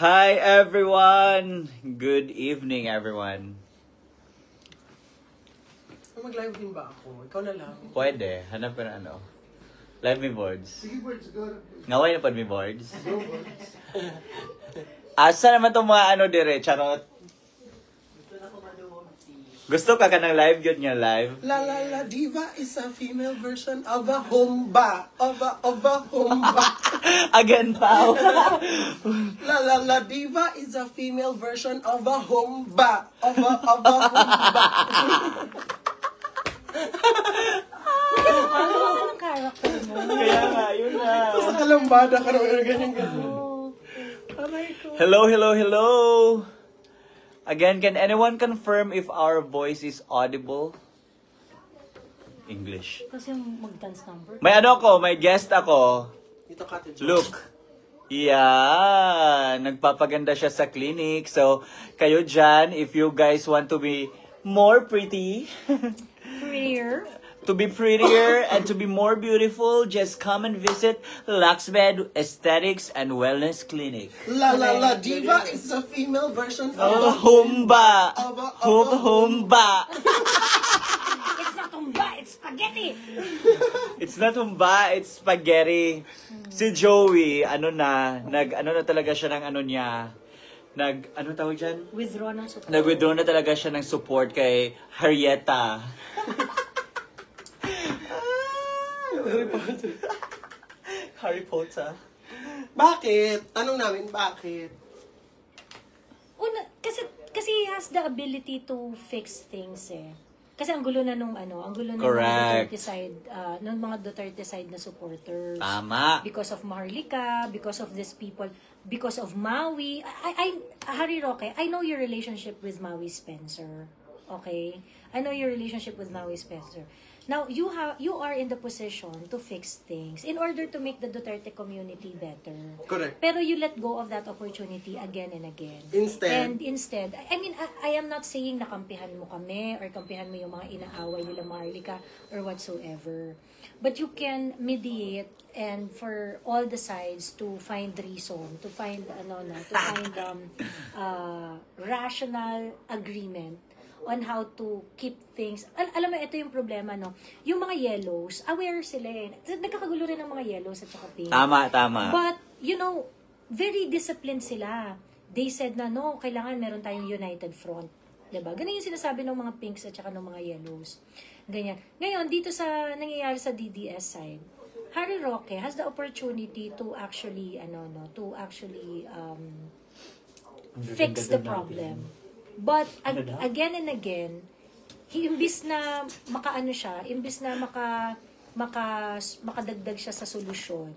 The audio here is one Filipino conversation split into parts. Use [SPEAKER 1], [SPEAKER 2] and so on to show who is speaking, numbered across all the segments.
[SPEAKER 1] Hi everyone! Good evening everyone.
[SPEAKER 2] Mag-live din ba ako? Ikaw na lang.
[SPEAKER 1] Pwede, hanap ka na ano. Live me boards.
[SPEAKER 2] Sige, boards, go.
[SPEAKER 1] Ngaway na pa me boards.
[SPEAKER 2] Go, boards.
[SPEAKER 1] Asa naman itong mga ano dire, charot? Gusto ka ng live yun nga live?
[SPEAKER 2] La La La Diva is a female version of a humba. Of a humba.
[SPEAKER 1] Again, pao.
[SPEAKER 2] La La La Diva is a female version of a humba. Of a humba.
[SPEAKER 3] Ano ang character mo?
[SPEAKER 1] Kaya nga, yun na.
[SPEAKER 2] Sa kalambada ka naman ganyan-ganyan. Aray ko.
[SPEAKER 1] Hello, hello, hello! Again, can anyone confirm if our voice is audible? English.
[SPEAKER 3] Kasi yung mag-dance number.
[SPEAKER 1] May ano ko, may guest ako.
[SPEAKER 2] Ito ka, Tejo.
[SPEAKER 1] Look. Yeah, nagpapaganda siya sa clinic. So, kayo dyan, if you guys want to be more pretty,
[SPEAKER 3] Prettier.
[SPEAKER 1] to be prettier and to be more beautiful, just come and visit Luxmed Aesthetics and Wellness Clinic.
[SPEAKER 2] La La La Diva is a female version of
[SPEAKER 1] Oh,
[SPEAKER 2] a
[SPEAKER 1] humba!
[SPEAKER 2] Of a
[SPEAKER 1] Humba!
[SPEAKER 3] It's not humba, it's spaghetti!
[SPEAKER 1] It's not humba, it's spaghetti. Si Joey, ano na talaga siya ng ano niya. Ano tawag dyan?
[SPEAKER 3] Withdraw ng support.
[SPEAKER 1] Nag-withdraw na talaga siya ng support kay Harrieta. Harry Potter.
[SPEAKER 2] Bakit? Tanong namin, bakit?
[SPEAKER 3] Una, kasi he has the ability to fix things eh. Kasi ang gulo na nung ang gulo na
[SPEAKER 1] Correct.
[SPEAKER 3] nung mga Duterte side na supporters.
[SPEAKER 1] Tama.
[SPEAKER 3] Because of Maharlika, because of these people, because of Maui. Harry Roque, I know your relationship with Maui Spencer. Okay? I know your relationship with Maui Spencer. Now, you are in the position to fix things in order to make the Duterte community better.
[SPEAKER 2] Correct.
[SPEAKER 3] Pero you let go of that opportunity again and again. Instead, I mean, I am not saying na kampihan mo kami or kampihan mo yung mga inaaway nila Maharlika or whatsoever. But you can mediate and for all the sides to find reason, to find rational agreement on how to keep things. Alam mo, ito yung problema, no? Yung mga yellows, aware sila eh. Nagkakagulo rin ng mga yellows at saka pink.
[SPEAKER 1] Tama.
[SPEAKER 3] But, very disciplined sila. They said na, no, kailangan meron tayong united front. Diba? Ganun yung sinasabi ng mga pinks at saka ng mga yellows. Ganyan. Ngayon, dito sa nangyayari sa DDS side, Harry Roque has the opportunity to actually, fix the problem. But again and again, imbis na makadagdag siya sa solusyon,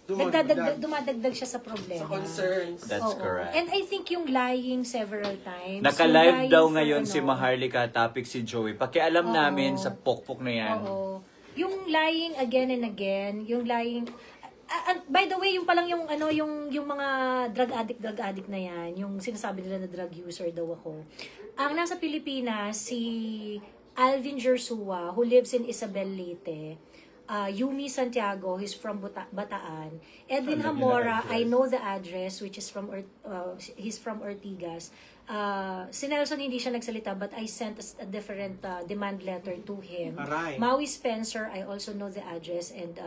[SPEAKER 3] dumadagdag siya sa problema.
[SPEAKER 2] Sa concerns.
[SPEAKER 1] That's correct.
[SPEAKER 3] And I think yung lying several times.
[SPEAKER 1] Naka-live daw ngayon si Maharlika, topic si Joey. Pakialam namin sa pokpok na yan.
[SPEAKER 3] Oo. Yung lying again and again, yung lying. By the way, yung palang yung mga drug addict na yan, yung sinasabi nila na drug user daw ako. Ang nasa Pilipinas, si Alvin Jersua, who lives in Isabel Leyte, Yumi Santiago, he's from Bataan. Edwin Hamora, I know the address, which is he's from Ortigas. Si Nelson hindi siya nagsalita, but I sent a different demand letter to him.
[SPEAKER 2] Aray.
[SPEAKER 3] Maui Spencer, I also know the address, and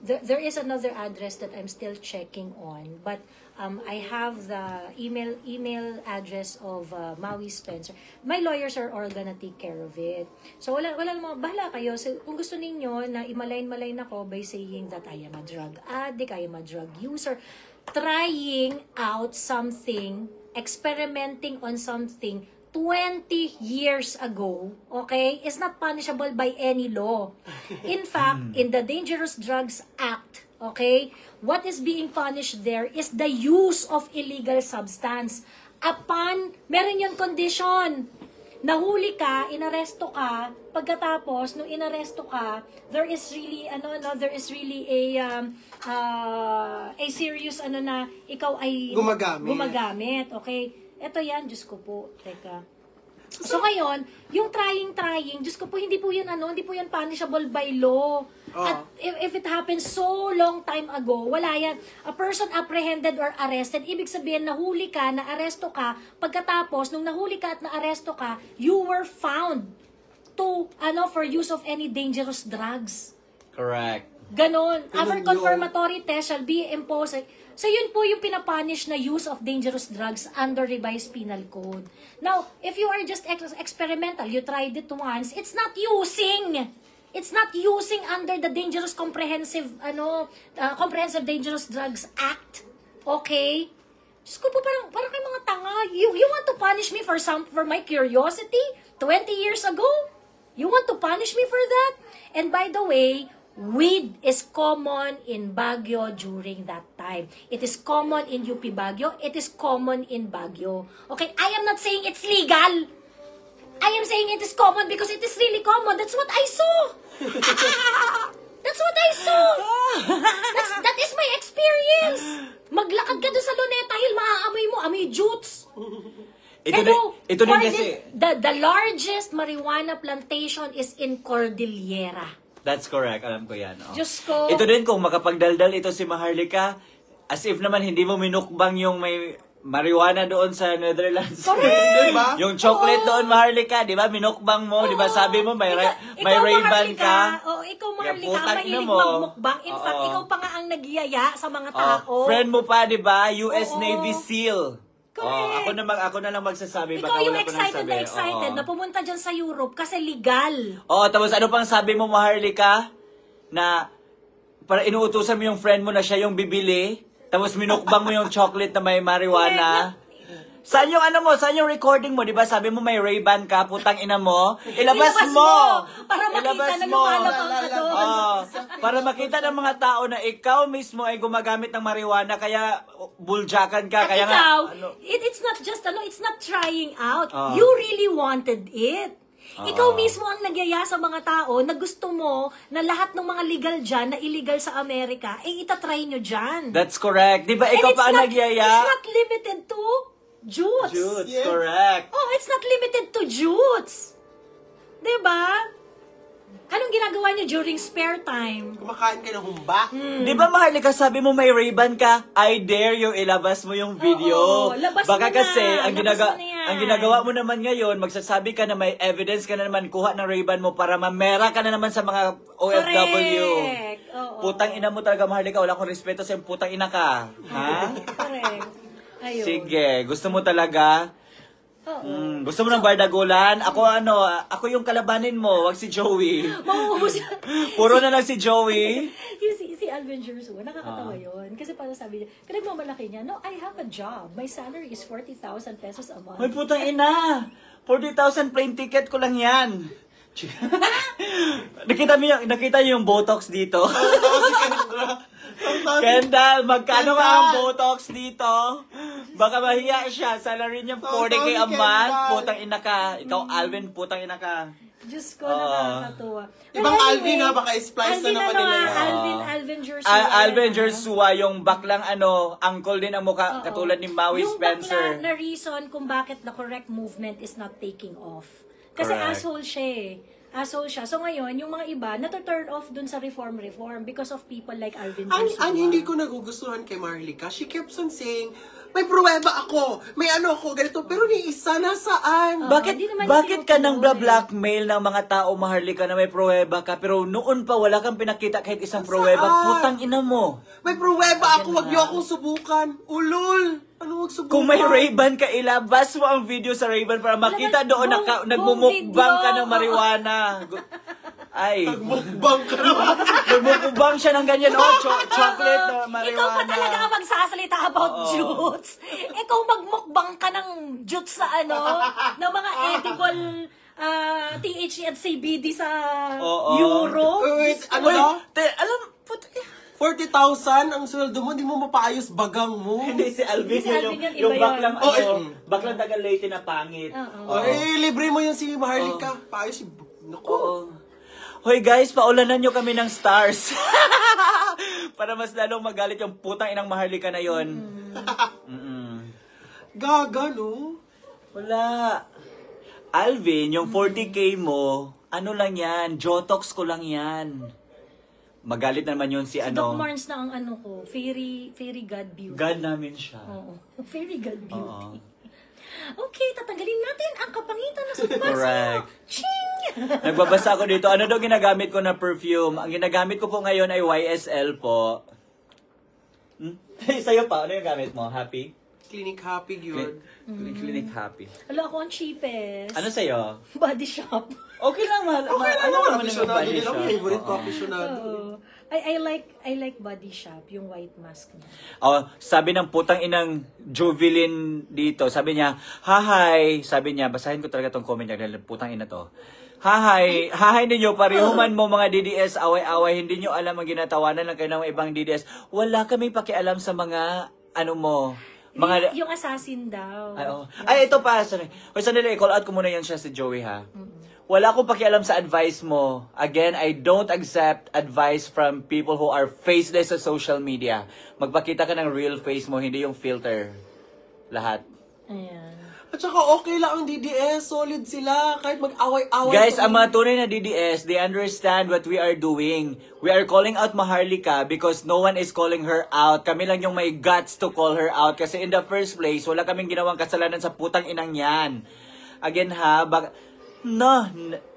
[SPEAKER 3] there is another address that I'm still checking on, but I have the email address of Maui Spencer. My lawyers are all gonna take care of it. So wala namang bahala kayo. So, kung gusto ninyo na imalain ako by saying that I am a drug addict, I am a drug user, trying out something, experimenting on something 20 years ago, okay, is not punishable by any law. In fact, in the Dangerous Drugs Act, okay, what is being punished there is the use of illegal substance. Meron yung condition. Nahuli ka, inaresto ka, pagkatapos, nung inaresto ka, there is really a serious, ikaw ay
[SPEAKER 2] Gumagamit.
[SPEAKER 3] gumagamit, okay? Ito yan, Diyos ko po. Teka. So ngayon, yung trying, Diyos ko po, hindi po yan punishable by law. At if it happens so long time ago, wala yan. A person apprehended or arrested, ibig sabihin nahuli ka, na-aresto ka, pagkatapos, nung nahuli ka at na-aresto ka, you were found to, for use of any dangerous drugs.
[SPEAKER 1] Correct.
[SPEAKER 3] Ganon. After confirmatory test shall be imposed. So, yun po yung pinapunish na use of dangerous drugs under revised penal code. Now, if you are just experimental, you tried it once, it's not using. It's not using under the Dangerous Comprehensive Dangerous Drugs Act. Okay? Diyos ko po, parang kayo mga tanga. You want to punish me for my curiosity 20 years ago? You want to punish me for that? And by the way, weed is common in Baguio during that time. It is common in UP Baguio. It is common in Baguio. Okay, I am not saying it's legal. I am saying it is common because it is really common. That's what I saw. That's what I saw. That is my experience. Maglakad ka doon sa Luneta Hill, maaamoy mo, amoy jutes.
[SPEAKER 1] Ito din kasi.
[SPEAKER 3] The largest marijuana plantation is in Cordillera.
[SPEAKER 1] That's correct. Alam ko yan. Oh.
[SPEAKER 3] Diyos ko.
[SPEAKER 1] Ito din kung makapagdaldal ito si Maharlika, as if naman hindi mo minukbang yung may marijuana doon sa Netherlands.
[SPEAKER 3] Correct.
[SPEAKER 2] Diba?
[SPEAKER 1] Yung chocolate doon, Maharlika, di ba? Minukbang mo, di ba? Sabi mo, may Ray-Ban ka.
[SPEAKER 3] Ikaw, Maharlika,
[SPEAKER 1] Putang
[SPEAKER 3] mahilig
[SPEAKER 1] ina mo.
[SPEAKER 3] magmukbang. In fact, ikaw pa nga ang nagyaya sa mga tao.
[SPEAKER 1] Friend mo pa, di ba? US
[SPEAKER 3] Oo.
[SPEAKER 1] Navy SEAL.
[SPEAKER 3] Correct.
[SPEAKER 1] Ako na lang magsasabi.
[SPEAKER 3] Ikaw
[SPEAKER 1] baka
[SPEAKER 3] yung
[SPEAKER 1] wala ko nang
[SPEAKER 3] excited
[SPEAKER 1] sabi.
[SPEAKER 3] na pumunta dyan sa Europe kasi legal.
[SPEAKER 1] Tapos ano pang sabi mo, Maharlika? Na para inuutusan mo yung friend mo na siya yung bibili, tapos minukbang mo yung chocolate na may marijuana. Saan yung Saan yung recording mo? Di ba sabi mo may Ray-Ban ka, putang ina mo? Ilabas mo!
[SPEAKER 3] Para makita na lumalabang ka doon.
[SPEAKER 1] Para makita ng mga tao na ikaw mismo ay gumagamit ng marijuana, kaya buljakan ka.
[SPEAKER 3] At
[SPEAKER 1] Kaya
[SPEAKER 3] ikaw,
[SPEAKER 1] nga,
[SPEAKER 3] it's not just, it's not trying out. You really wanted it. Ikaw mismo ang nagyaya sa mga tao na gusto mo na lahat ng mga legal dyan, na illegal sa Amerika, itatry nyo dyan.
[SPEAKER 1] That's correct. Di ba ikaw pa ang nagyaya?
[SPEAKER 3] It's not limited to jutes.
[SPEAKER 1] Jutes, correct.
[SPEAKER 3] It's not limited to jutes. Di ba? Anong ginagawa niyo during spare time?
[SPEAKER 2] Kumakain ka ng humba.
[SPEAKER 1] Di ba, Maharlika, sabi mo may Ray-Ban ka? I dare you, ilabas mo yung video.
[SPEAKER 3] Oo, labas
[SPEAKER 1] Baka
[SPEAKER 3] mo na.
[SPEAKER 1] kasi,
[SPEAKER 3] Labas mo na yan.
[SPEAKER 1] ang ginagawa mo naman ngayon, magsasabi ka na may evidence ka na naman, kuha ng Ray-Ban mo para mamera ka na naman sa mga OFW.
[SPEAKER 3] Correct. Oo.
[SPEAKER 1] Putang ina mo talaga, Maharlika. Wala akong respeto sa putang ina ka. Ha?
[SPEAKER 3] Correct. Ayun.
[SPEAKER 1] Sige, gusto mo talaga?
[SPEAKER 3] Oo.
[SPEAKER 1] Gusto mo ng bardagulan? Ako yung kalabanin mo, wag si Joey.
[SPEAKER 3] Mauubos yan.
[SPEAKER 1] Puro na lang si Joey.
[SPEAKER 3] si Alvin Jersua, nakakatawa yun. Kasi parang sabi niya, kaya mamalaki niya, no, I have a job. My salary is 40,000 pesos a month.
[SPEAKER 1] May putang ina! 40,000 plane ticket ko lang yan. nakita niyo yung Botox dito? Kendall, magkano nga ang Botox dito? Baka mahiya siya. Salary niya 40K a month. Putang ina ka. Ikaw, Alvin, putang ina ka.
[SPEAKER 3] Diyos ko, nakakatuwa.
[SPEAKER 2] Ibang Alvin ha, baka splice na naman nila yun.
[SPEAKER 3] Alvin Jersua.
[SPEAKER 1] Alvin Jersua, yung baklang uncle din ang mukha, katulad ni Maui Spencer.
[SPEAKER 3] Yung bakla na reason kung bakit the correct movement is not taking off. Kasi
[SPEAKER 1] Correct.
[SPEAKER 3] asshole siya eh. Asshole siya. So ngayon, yung mga iba, nato-turn off dun sa reform because of people like Alvin Jersua.
[SPEAKER 2] Ang hindi ko nagugustuhan kay Maharlika, she keeps on saying, may pruweba ako, may ako, ganito, pero ni isa nasaan?
[SPEAKER 1] Bakit
[SPEAKER 3] hindi naman
[SPEAKER 1] ka nang
[SPEAKER 3] tinutuloy.
[SPEAKER 1] blackmail ng mga tao, Maharlika, na may pruweba ka, pero noon pa wala kang pinakita kahit isang pruweba? Putang ina mo.
[SPEAKER 2] May pruweba ako, wag niyo akong subukan. Ulol! Ano wag subukan?
[SPEAKER 1] Kung may Ray-Ban ka, ilabas mo ang video sa Ray-Ban para makita doon na nagmumukbang ka ng marijuana. Ay.
[SPEAKER 2] Mukbang ka naman.
[SPEAKER 1] Nagmumukbang siya ng ganyan. Chocolate na marijuana.
[SPEAKER 3] Ikaw pa talaga ang magsasalita about jutes. Ikaw magmukbang ka ng jutes sa ng mga edible THC at CBD sa Europe.
[SPEAKER 2] Ano na?
[SPEAKER 1] Alam,
[SPEAKER 2] 40,000 ang sweldo mo, di mo mapaayos bagang mo.
[SPEAKER 1] Hindi si Alvin,
[SPEAKER 3] Si Alvin yun,
[SPEAKER 1] yung
[SPEAKER 3] iba
[SPEAKER 1] baklang,
[SPEAKER 3] yun.
[SPEAKER 1] baklang taga Leyte na pangit.
[SPEAKER 2] Libre mo yung si Maharlika. Paayos si... Naku.
[SPEAKER 1] Hoy guys, paulanan nyo kami ng stars. Para mas lalong magalit yung putang inang Maharlika na yon.
[SPEAKER 2] Gaga, no?
[SPEAKER 1] Wala. Alvin, yung 40K mo, ano lang yan, Jotox ko lang yan. Magalit naman yun si
[SPEAKER 3] Doc
[SPEAKER 1] ano.
[SPEAKER 3] Marns na ang ano ko, Fairy God Beauty.
[SPEAKER 1] God namin siya.
[SPEAKER 3] Oo. Fairy God
[SPEAKER 1] Oo.
[SPEAKER 3] Beauty. Okay, tatanggalin natin ang kapangitan na sa basa.
[SPEAKER 1] Correct.
[SPEAKER 3] Ching!
[SPEAKER 1] Nagbabasa ako dito. Ano daw ginagamit ko na perfume? Ang ginagamit ko po ngayon ay YSL po. Sa'yo pa, ano yung gamit mo? Happy?
[SPEAKER 2] Clinic Happy, yun.
[SPEAKER 1] Clinic Happy.
[SPEAKER 3] Wala ako ang cheapest.
[SPEAKER 1] Ano sa'yo?
[SPEAKER 3] Body shop.
[SPEAKER 1] Okay lang, mahal.
[SPEAKER 2] Okay lang
[SPEAKER 1] ano
[SPEAKER 2] naman,
[SPEAKER 1] naman yung
[SPEAKER 2] aficionado
[SPEAKER 1] body
[SPEAKER 2] nila.
[SPEAKER 1] shop?
[SPEAKER 2] Favorite ko,
[SPEAKER 1] Oo.
[SPEAKER 2] aficionado.
[SPEAKER 3] Oo. I like Body Shop, yung white mask niya.
[SPEAKER 1] Oh, sabi ng putang inang Jovelyn dito, sabi niya, hahay, sabi niya, basahin ko talaga tong comment niya, dahil putang ina to. Hahay ninyo, parehuman mo mga DDS, away-away, hindi nyo alam ang ginatawanan ng kayo ng ibang DDS. Wala kami pakialam sa mga, ano mo, mga...
[SPEAKER 3] Yung assassin daw.
[SPEAKER 1] Ay, oh. Ay, ito pa. Sorry. Hoy, sandali. Call out ko muna yan siya si Joey, ha? Wala akong pakialam sa advice mo. Again, I don't accept advice from people who are faceless sa social media. Magpakita ka ng real face mo, hindi yung filter. Lahat.
[SPEAKER 3] Ayan.
[SPEAKER 2] At saka okay lang ang DDS, solid sila, kahit mag-away-away.
[SPEAKER 1] Guys, ang mga tunay na DDS, they understand what we are doing. We are calling out Maharlika because no one is calling her out. Kami lang yung may guts to call her out. Kasi in the first place, wala kaming ginawang kasalanan sa putang inang yan. Again ha,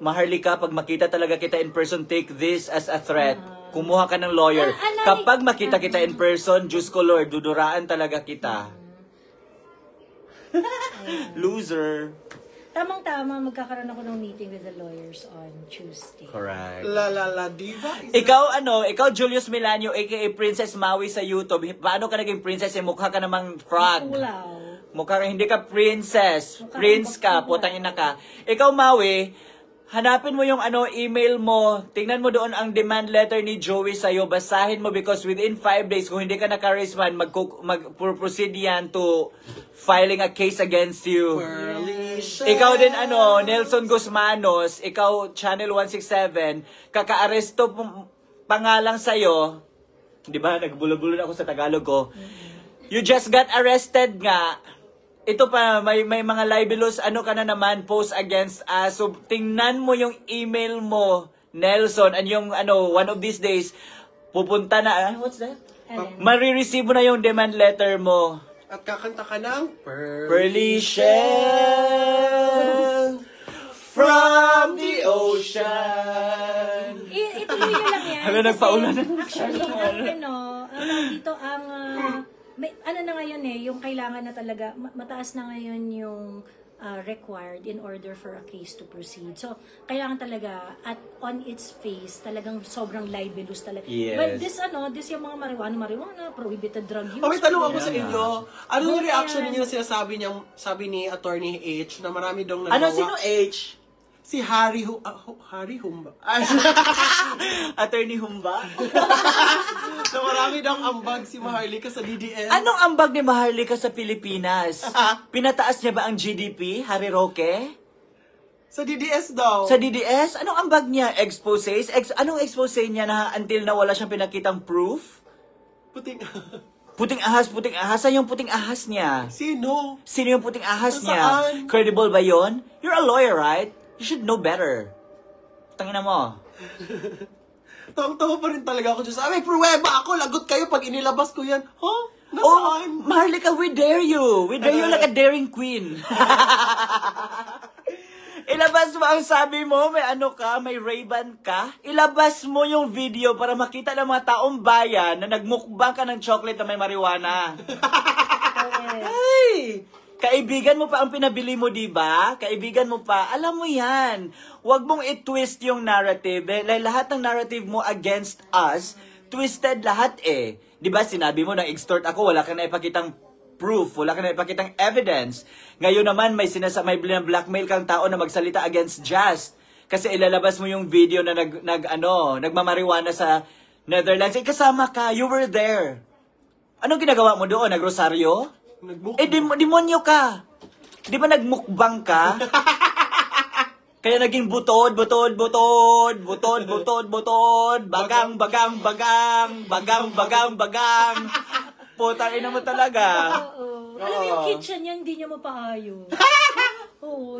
[SPEAKER 1] Maharlika, pag makita talaga kita in person, take this as a threat. Kumuha ka ng lawyer. Kapag makita kita in person, Diyos ko Lord, duduraan talaga kita. Loser.
[SPEAKER 3] Tamang-tama, magkakaroon ako ng meeting with the lawyers on Tuesday.
[SPEAKER 1] Correct.
[SPEAKER 2] La diva.
[SPEAKER 1] Ikaw Julius Milanio, aka Princess Maui sa YouTube. Paano ka naging princess? Mukha ka namang frog.
[SPEAKER 3] Kulaw.
[SPEAKER 1] Mukha ka, hindi ka princess.
[SPEAKER 3] Mukha
[SPEAKER 1] Prince ka,
[SPEAKER 3] kang
[SPEAKER 1] putang ina ka. Ikaw Maui, hanapin mo yung email mo. Tingnan mo doon ang demand letter ni Joey sa'yo. Basahin mo because within 5 days, kung hindi ka naka-respond, mag-proceed yan to filing a case against you. Ikaw din Nelson Guzmanos, ikaw Channel 167, kaka-aresto pa nga lang sa'yo. Di ba? Nagbulol-bulol ako sa Tagalog ko. You just got arrested nga. Ito pa, may mga libelous, ka na naman, post against us. So, tingnan mo yung email mo, Nelson, and yung, one of these days, pupunta na, what's that? Marireceive mo na yung demand letter mo.
[SPEAKER 2] At kakanta ka ng
[SPEAKER 1] Pearly shell from the ocean.
[SPEAKER 3] Ituloy nyo lang yan.
[SPEAKER 1] Hala, nagpaulan na.
[SPEAKER 3] Actually, dito ang, na ngayon yung kailangan na talaga, mataas na ngayon yung required in order for a case to proceed. So, kailangan talaga, on its face, talagang sobrang libelous talaga.
[SPEAKER 1] Yes.
[SPEAKER 3] But this yung mga marijuana, prohibited drug use.
[SPEAKER 2] May tanong ako sa
[SPEAKER 1] Yan
[SPEAKER 2] inyo. Ano yung reaction ninyo na sinasabi niya, sabi ni Attorney H, na marami daw nagawa?
[SPEAKER 1] Sino H?
[SPEAKER 2] Si Harry Humba.
[SPEAKER 1] Attorney Humba?
[SPEAKER 2] Na marami daw ambag si Maharlika sa DDS.
[SPEAKER 1] Anong ambag ni Maharlika sa Pilipinas? Pinataas niya ba ang GDP, Harry Roque?
[SPEAKER 2] Sa DDS daw.
[SPEAKER 1] Sa DDS? Anong ambag niya? Exposes? Anong expose niya na until na wala siyang pinakitang proof?
[SPEAKER 2] Puting...
[SPEAKER 1] Puting ahas. Saan yung puting ahas niya?
[SPEAKER 2] Sino?
[SPEAKER 1] Sino yung puting ahas niya?
[SPEAKER 2] Saan?
[SPEAKER 1] Credible ba yon? You're a lawyer, right? You should know better. Tangina mo.
[SPEAKER 2] Tawang-tawa pa rin talaga ako. Diyos, may pruweba ako. Lagot kayo pag inilabas ko yan. Huh? Nasaan?
[SPEAKER 1] Maharlika, we dare you. We dare you like a daring queen. Ilabas mo ang sabi mo, may Ray-Ban ka. Ilabas mo yung video para makita ng mga taong bayan na nagmukbang ka ng chocolate na may marijuana. Ay! Kaibigan mo pa ang pinabili mo, di ba? Kaibigan mo pa. Alam mo yan. Huwag mong i-twist yung narrative. Lahat ng narrative mo against us, twisted lahat eh. Di ba sinabi mo na extort ako, wala ka na ipakitang proof, wala ka na ipakitang evidence. Ngayon naman may blackmail kang tao na magsalita against Just. Kasi ilalabas mo yung video na nagmamariwana sa Netherlands. Kasama ka, you were there. Anong ginagawa mo doon? Nagrosaryo? Demonyo ka. Di ba nagmukbang ka? Kaya naging butod. Bagang. Putang ina mo talaga.
[SPEAKER 3] Oo. Alam mo yung kitchen niya, hindi niya mapaayos.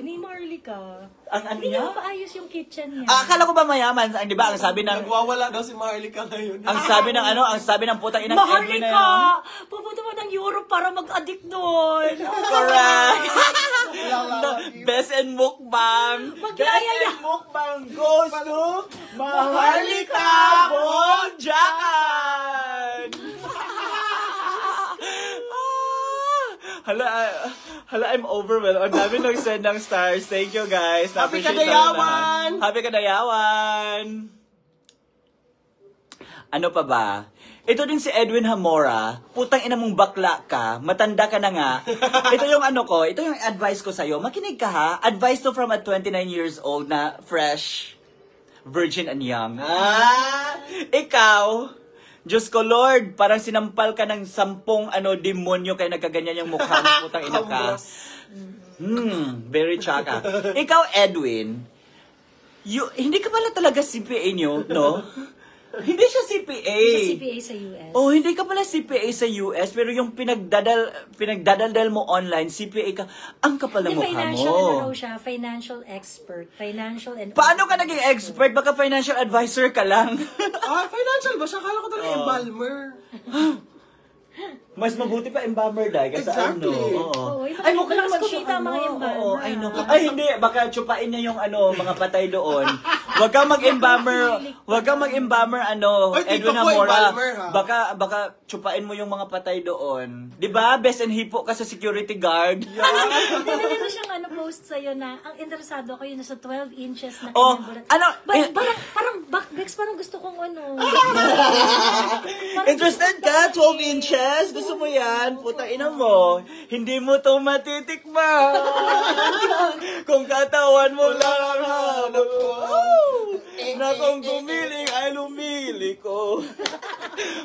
[SPEAKER 3] ni Marlica.
[SPEAKER 1] Ang ano
[SPEAKER 3] Hindi
[SPEAKER 1] niya?
[SPEAKER 3] niya paayos yung kitchen niya.
[SPEAKER 1] Akala ko ba mayaman? Di ba, ang sabi ng...
[SPEAKER 2] Nagwawala daw si Marlica ngayon.
[SPEAKER 1] Ang sabi ng ano, ang sabi ng putang inang Edwin na yun.
[SPEAKER 3] Maharlika! Pupunta mo ng Europe para mag-addict doon.
[SPEAKER 1] Correct! Best in mukbang!
[SPEAKER 3] Magyaya
[SPEAKER 1] Best in
[SPEAKER 3] na.
[SPEAKER 1] mukbang goes to Maharlika Bonjakan! Hala, I'm overwhelmed. Ang dami nag-send ng stars. Thank you, guys.
[SPEAKER 2] Happy
[SPEAKER 1] Na-appreciate
[SPEAKER 2] Kadayawan!
[SPEAKER 1] namin. Happy Kadayawan! Ano pa ba? Ito din si Edwin Hamora. Putang ina mong bakla ka. Matanda ka na nga. Ito yung ano ko. Ito yung advice ko sa'yo. Makinig ka ha. Advice to from a 29 years old na fresh, virgin and young. Ikaw, Diyos ko Lord, parang sinampal ka ng 10 demonyo kaya nagkaganyan yung mukha mo. Putang ina ka. Very chaka. Ikaw, Edwin, hindi ka pala talaga CPA nyo, no? Hindi siya CPA.
[SPEAKER 3] Sa CPA sa US.
[SPEAKER 1] Oh, hindi ka pala CPA sa US, pero yung pinagdadaldal mo online, CPA ka. Ang kapal ng mukha
[SPEAKER 3] Financial,
[SPEAKER 1] mo.
[SPEAKER 3] siya, financial expert. Financial and...
[SPEAKER 1] Paano ka naging expert? Baka financial advisor ka lang.
[SPEAKER 2] Financial ba siya? Kala ko talaga embalmer.
[SPEAKER 1] Mas mabuti pa embalmer dahil kasi
[SPEAKER 2] Exactly.
[SPEAKER 1] ano. Oo.
[SPEAKER 3] Oo,
[SPEAKER 1] Ay, mukha
[SPEAKER 3] mas
[SPEAKER 1] naman
[SPEAKER 3] kumita
[SPEAKER 1] siya,
[SPEAKER 3] ang mga
[SPEAKER 1] ano.
[SPEAKER 3] embalmer.
[SPEAKER 1] Oo, I know. Ay, hindi. Baka tsupain niya yung mga patay doon. Huwag kang mag-embalmer. Huwag kang mag-embalmer,
[SPEAKER 2] Ay,
[SPEAKER 1] Edwin
[SPEAKER 2] tito ko,
[SPEAKER 1] Hamora.
[SPEAKER 2] embalmer, ha?
[SPEAKER 1] Baka tsupain mo yung mga patay doon. Di ba? Best and hipo ka sa security guard.
[SPEAKER 3] Meron siyang post sa'yo na ang interesado ko yun nasa 12 inches na
[SPEAKER 1] Oh,
[SPEAKER 3] kanyang bulat.
[SPEAKER 1] ano,
[SPEAKER 3] Parang backbacks, parang gusto kong
[SPEAKER 1] Interested ka? 12 inches? Gusto mo yan? Puta ina mo. Hindi mo to matitikman. Kung katawan mo lang ang hanap ko. Na kung gumiling ay lumili ko.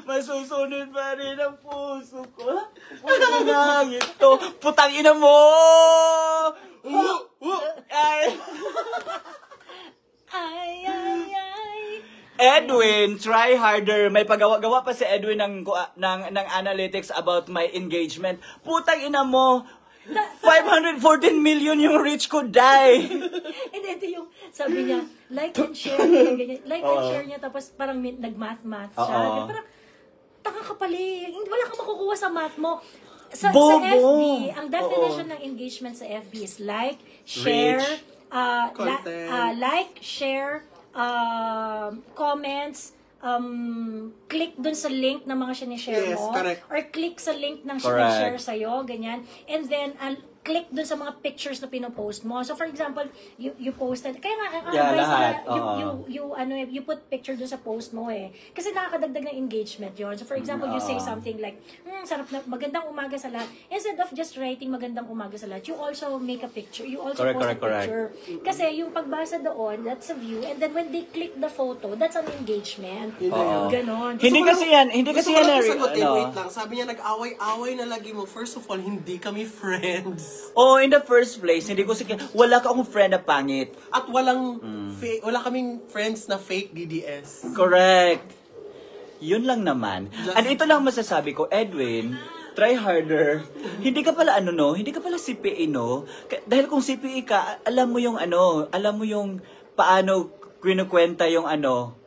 [SPEAKER 1] Masusunod pa rin ang puso ko. Ang langit to. Putang ina mo! Ay.
[SPEAKER 3] Ay.
[SPEAKER 1] Edwin, try harder. May pagawa-gawa pa si Edwin ng analytics about my engagement. Putang ina mo, 514 million yung reach ko, die.
[SPEAKER 3] And ito yung, sabi niya, like and share niya, ganyan. Like and share niya, tapos parang nag-math siya.
[SPEAKER 1] Oo.
[SPEAKER 3] Parang, tanga ka pala. Wala kang makukuha sa math mo. Sa
[SPEAKER 1] Bobo.
[SPEAKER 3] FB, ang definition ng engagement sa FB is like, share,
[SPEAKER 2] Content.
[SPEAKER 3] like, share, comments, click dun sa link na mga sinishare
[SPEAKER 2] Yes,
[SPEAKER 3] mo.
[SPEAKER 2] correct.
[SPEAKER 3] Or click sa link ng
[SPEAKER 1] Correct.
[SPEAKER 3] sinishare sa'yo, ganyan. And then, click dun sa mga pictures na pinopost mo. So, for example, you posted, kaya nga, ang
[SPEAKER 1] Yeah,
[SPEAKER 3] advice
[SPEAKER 1] lahat.
[SPEAKER 3] na, you put picture dun sa post mo eh. Kasi nakakadagdag ng engagement yon. So, for example, you say something like, sarap na, magandang umaga sa lahat. Instead of just writing magandang umaga sa lahat, you also make a picture. You also post a picture. Kasi yung pagbasa doon, that's a view. And then when they click the photo, that's an engagement. Ganon.
[SPEAKER 1] Hindi kasi yan,
[SPEAKER 2] Wait lang. Sabi niya, nag-away-away na lagi mo. First of all, hindi kami friends.
[SPEAKER 1] Oh, in the first place, hindi ko wala ka akong friend na pangit.
[SPEAKER 2] At wala kaming friends na fake DDS.
[SPEAKER 1] Correct. Yun lang naman. And ito lang masasabi ko, Edwin, try harder. Hindi ka pala hindi ka pala CPA, no? Dahil kung CPA ka, alam mo yung paano kinukwenta yung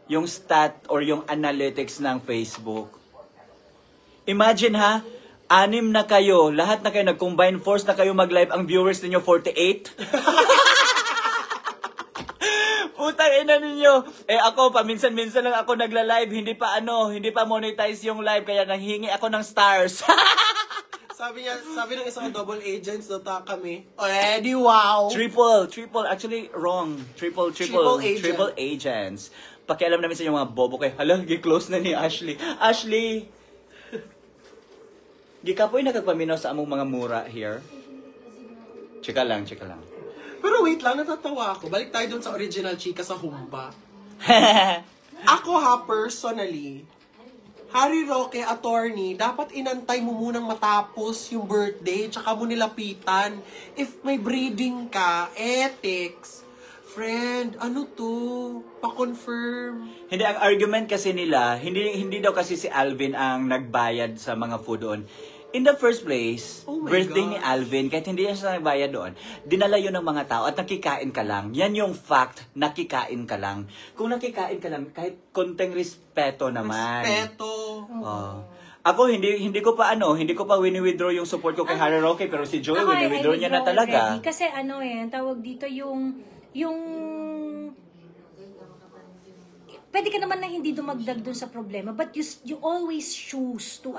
[SPEAKER 1] yung stat or yung analytics ng Facebook. Imagine ha, 6 na kayo, lahat na kayo nag-combine force na kayo mag-live, ang viewers ninyo 48. Putang ina ninyo. Ako, paminsan-minsan lang ako nagla-live, hindi pa monetize yung live, kaya nanghingi ako ng stars.
[SPEAKER 2] Sabi ng isang double agents, nata kami. Already, wow!
[SPEAKER 1] Triple, actually wrong. Triple
[SPEAKER 2] agent.
[SPEAKER 1] agents. Pakialam namin sa inyo mga bobo kayo. Hala, gi-close na ni Ashley. Ashley! Gikapoy nagpaminaw sa among mga mura here. Chika lang.
[SPEAKER 2] Pero wait lang, natatawa ako. Balik tayo dun sa original chika sa Humba. Ako personally, Harry Roque, attorney, dapat inantay mo munang matapos yung birthday, tsaka mo nilapitan. If may breeding ka, ethics, friend, pa-confirm.
[SPEAKER 1] Hindi, ang argument kasi nila, hindi daw kasi si Alvin ang nagbayad sa mga food doon. In the first place,
[SPEAKER 2] Oh my
[SPEAKER 1] birthday ni
[SPEAKER 2] gosh.
[SPEAKER 1] Alvin, kahit hindi siya nagbayad doon, dinala yun ng mga tao at nakikain ka lang. Yan yung fact, nakikain ka lang. Kung nakikain ka lang, kahit konting respeto naman.
[SPEAKER 2] Respeto.
[SPEAKER 1] Oh. Ako, hindi ko pa wini-withdraw yung support ko kay Harry Roque, pero si Joey,
[SPEAKER 3] Ako,
[SPEAKER 1] wini-withdraw
[SPEAKER 3] I
[SPEAKER 1] niya na
[SPEAKER 3] withdraw
[SPEAKER 1] talaga.
[SPEAKER 3] already. Kasi tawag dito yung pwede ka naman na hindi dumagdag dun sa problema, but you always choose to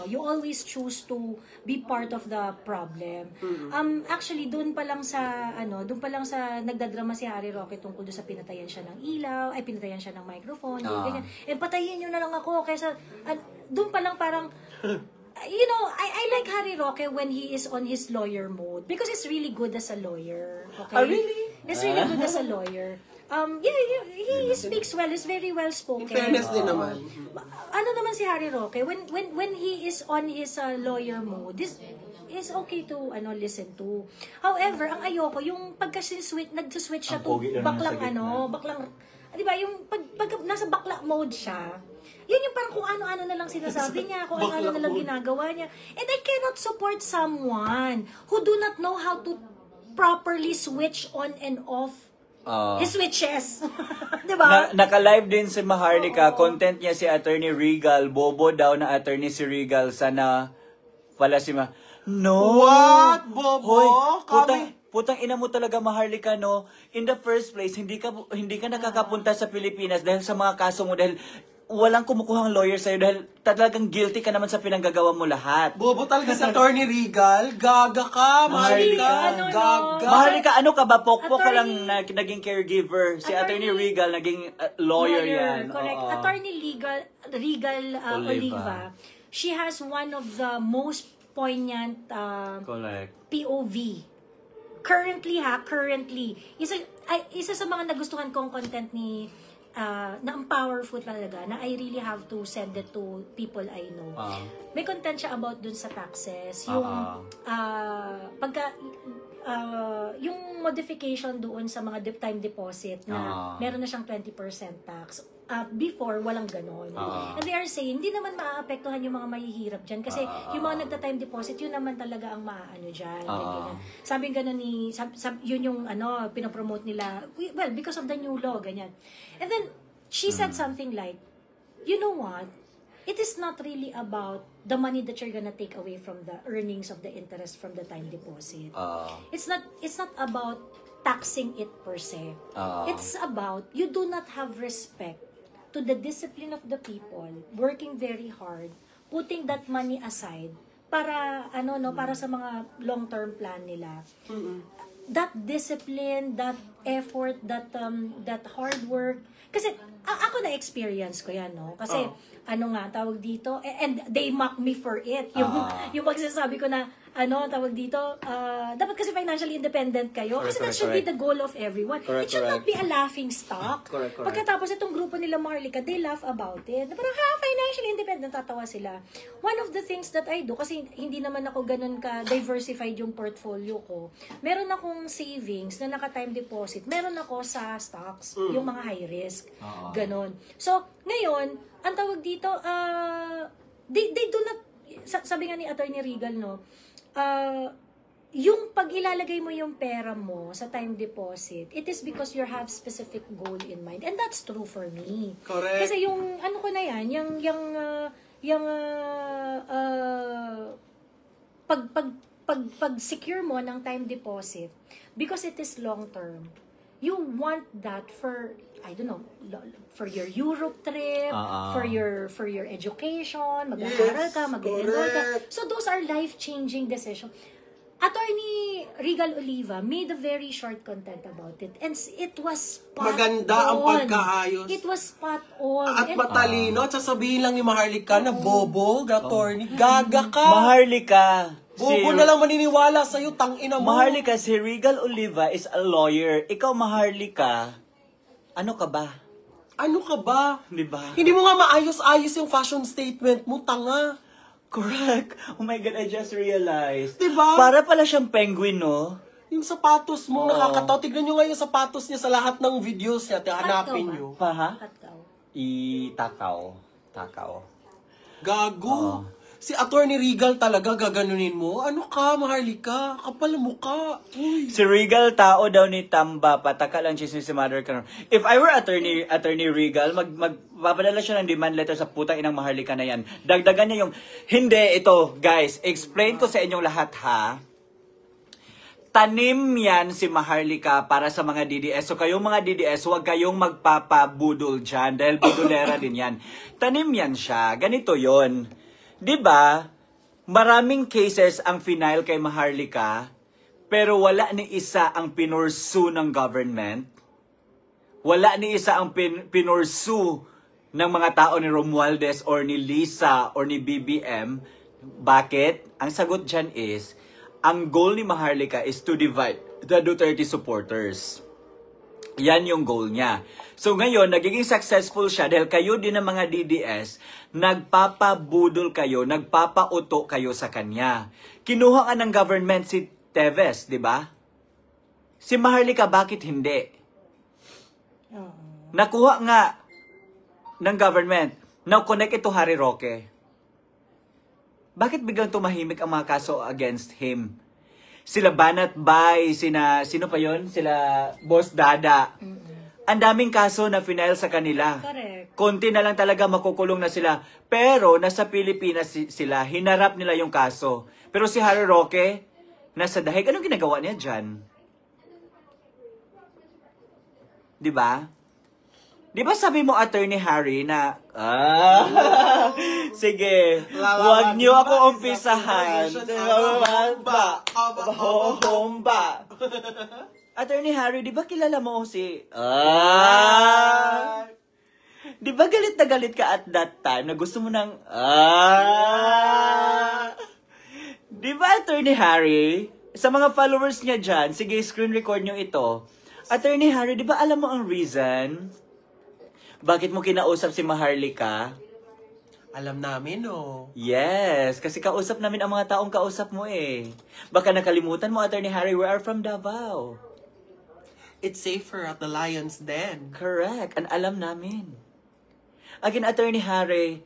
[SPEAKER 3] you always choose to be part of the problem. Actually doon pa lang sa nagdadrama si Harry Roque tungkol doon sa pinatayan siya ng ilaw, ay pinatayan siya ng microphone, ganyan. Patayin niyo na lang ako kaysa doon pa lang parang I like Harry Roque when he is on his lawyer mode because he's really good as a lawyer. Okay?
[SPEAKER 1] Oh, really?
[SPEAKER 3] He's really good as a lawyer. He speaks well. He's very well spoken.
[SPEAKER 2] In fairness din naman.
[SPEAKER 3] Ano naman si Harry Roque when he is on his lawyer mode, this is okay to listen to. However, ang ayoko yung nag-switch siya
[SPEAKER 1] Ang
[SPEAKER 3] to
[SPEAKER 1] pogi lang
[SPEAKER 3] baklang
[SPEAKER 1] nasa gitna.
[SPEAKER 3] baklang, 'di ba, yung pag nasa bakla mode siya. Yun yung parang kung ano-ano na lang sinasabi niya, kung ano-ano na lang ginagawa niya. And I cannot support someone who do not know how to properly switch on and off his switches. Diba?
[SPEAKER 1] Naka-live din si Maharlika, content niya si Attorney Regal, bobo daw na attorney si Regal, sana pala si No!
[SPEAKER 2] What? Bobo?
[SPEAKER 1] Hoy,
[SPEAKER 2] Kami-
[SPEAKER 1] putang ina mo talaga, Maharlika, no? In the first place, hindi ka nakakapunta sa Pilipinas dahil sa mga kaso mo, dahil walang kumukuhang lawyer sa'yo, dahil talagang guilty ka naman sa pinanggagawa mo lahat.
[SPEAKER 2] Bobo talaga si Attorney Regal. Gaga ka, Maharlika. Gaga.
[SPEAKER 1] Maharlika, ano ka ba? Pokpok ka lang
[SPEAKER 3] Attorney-
[SPEAKER 1] naging caregiver. Si Attorney
[SPEAKER 3] Attorney-
[SPEAKER 1] Regal, naging lawyer yan.
[SPEAKER 3] Correct.
[SPEAKER 1] Oo.
[SPEAKER 3] Attorney Regal Oliva. She has one of the most poignant
[SPEAKER 1] Correct.
[SPEAKER 3] POV. Currently. Isa sa mga nagustuhan kong content ni na ang powerful talaga, na I really have to send it to people I know. May content siya about dun sa taxes, yung yung modification doon sa mga time deposit na meron na siyang 20% tax. Before, walang ganon. And they are saying, hindi naman maaapektuhan yung mga mahihirap dyan kasi yung mga nagta-time deposit, yun naman talaga ang maaano dyan. Ganyan. Sabi ganon yun yung pinopromote nila, well, because of the new law, ganyan. And then, she said something like, you know what? It is not really about the money that you're gonna take away from the earnings of the interest from the time deposit. It's not about taxing it per se. It's about you do not have respect to the discipline of the people working very hard, putting that money aside para para sa mga long-term plan nila. That discipline, that effort, that hard work. Kasi ako na experience ko 'yan, no? Kasi tawag dito, and they mock me for it. Yung pagsasabi ko na tawag dito, dapat kasi financially independent kayo. Kasi that should be the goal of everyone. It should not be a laughing stock. Pagkatapos itong grupo nila Maharlika, they laugh about it. Parang financially independent, tatawa sila. One of the things that I do, kasi hindi naman ako ganun ka-diversified yung portfolio ko, meron akong savings na naka-time deposit. Meron ako sa stocks, yung mga high risk. Ganon. So, ngayon, ang tawag dito, they do not, sabi nga ni Attorney Regal, no, yung pag ilalagay mo yung pera mo sa time deposit, it is because you have specific goal in mind. And that's true for me.
[SPEAKER 2] Correct.
[SPEAKER 3] Kasi yung, ko na yan, pag secure mo ng time deposit, because it is long term, you want that for, I don't know, for your Europe trip, for your education, mag-aaral ka, mag-enroll ka. So those are life-changing decisions. Attorney Regal Oliva made a very short content about it, and it was spot
[SPEAKER 2] Maganda ang
[SPEAKER 3] on.
[SPEAKER 2] pagkaayos.
[SPEAKER 3] It was spot on.
[SPEAKER 2] At matalino. At sasabihin lang ni Maharlika na bobo, attorney. Gaga ka.
[SPEAKER 1] Maharlika.
[SPEAKER 2] Bobo na lang maniniwala sa'yo, tangina mo.
[SPEAKER 1] Maharlika, si Regal Oliva is a lawyer. Ikaw, Maharlika, ano ka ba?
[SPEAKER 2] Ano ka ba?
[SPEAKER 1] Di ba?
[SPEAKER 2] Hindi mo nga maayos-ayos yung fashion statement mo, tanga.
[SPEAKER 1] Correct. Oh my God, I just realized.
[SPEAKER 2] Diba?
[SPEAKER 1] Para pala siyang penguin, no?
[SPEAKER 2] Yung sapatos mo, nakakataw. Tignan nyo nga yung sapatos niya sa lahat ng videos niya. Hanapin nyo.
[SPEAKER 1] Pa, ha?
[SPEAKER 3] Katkaw.
[SPEAKER 1] Takaw.
[SPEAKER 2] Gago. Si Attorney Regal talaga gaganunin mo? Ano ka, Maharlika? Kapal ang mukha. Uy.
[SPEAKER 1] Si Regal, tao daw ni Tamba, pataka lang chismis si Mother Canor. If I were attorney Regal, magpapadala siya ng demand letter sa putang inang Maharlika na yan. Dagdagan niya yung, hindi, ito, guys, explain ko sa inyong lahat ha. Tanim yan si Maharlika para sa mga DDS. So kayong mga DDS, huwag kayong magpapabudol dyan dahil budolera din yan. Tanim yan siya. Ganito yon. 'Di ba? Maraming cases ang final kay Maharlika, pero wala ni isa ang pinursu ng government. Wala ni isa ang pinursu ng mga tao ni Romualdez or ni Lisa or ni BBM. Bakit? Ang sagot dyan is, ang goal ni Maharlika is to divide the Duterte supporters. Yan yung goal niya. So ngayon, nagiging successful siya dahil kayo din ng mga DDS, nagpapabudol kayo, nagpapauto kayo sa kanya. Kinuha ka ng government si Teves, di ba? Si Maharlika, bakit hindi? Nakuha nga ng government. Now, connect ito Harry Roque. Bakit biglang tumahimik ang mga kaso against him? Sila Banat Bay, sino pa yon? Sila Boss Dada. Ang daming kaso na final sa kanila.
[SPEAKER 3] Correct.
[SPEAKER 1] Konti na lang talaga makukulong na sila. Pero nasa Pilipinas sila, hinarap nila yung kaso. Pero si Harry Roque, nasa dahig. Anong ginagawa niya dyan? Di ba? Di ba sabi mo, Attorney Harry, na, sige, huwag niyo ako umpisahan. Homba. Attorney Harry, di ba kilala mo si... Di ba galit na galit ka at that time na gusto mo ng... Di ba, Attorney Harry? Sa mga followers niya dyan, sige, screen record niyo ito. Attorney Harry, di ba alam mo ang reason? Bakit mo kinausap si Maharlika?
[SPEAKER 2] Alam namin, no?
[SPEAKER 1] Yes, kasi kausap namin ang mga taong kausap mo eh. Baka nakalimutan mo, Attorney Harry, we are from Davao.
[SPEAKER 2] It's safer at the Lion's Den.
[SPEAKER 1] Correct, and alam namin. Again, Attorney Harry,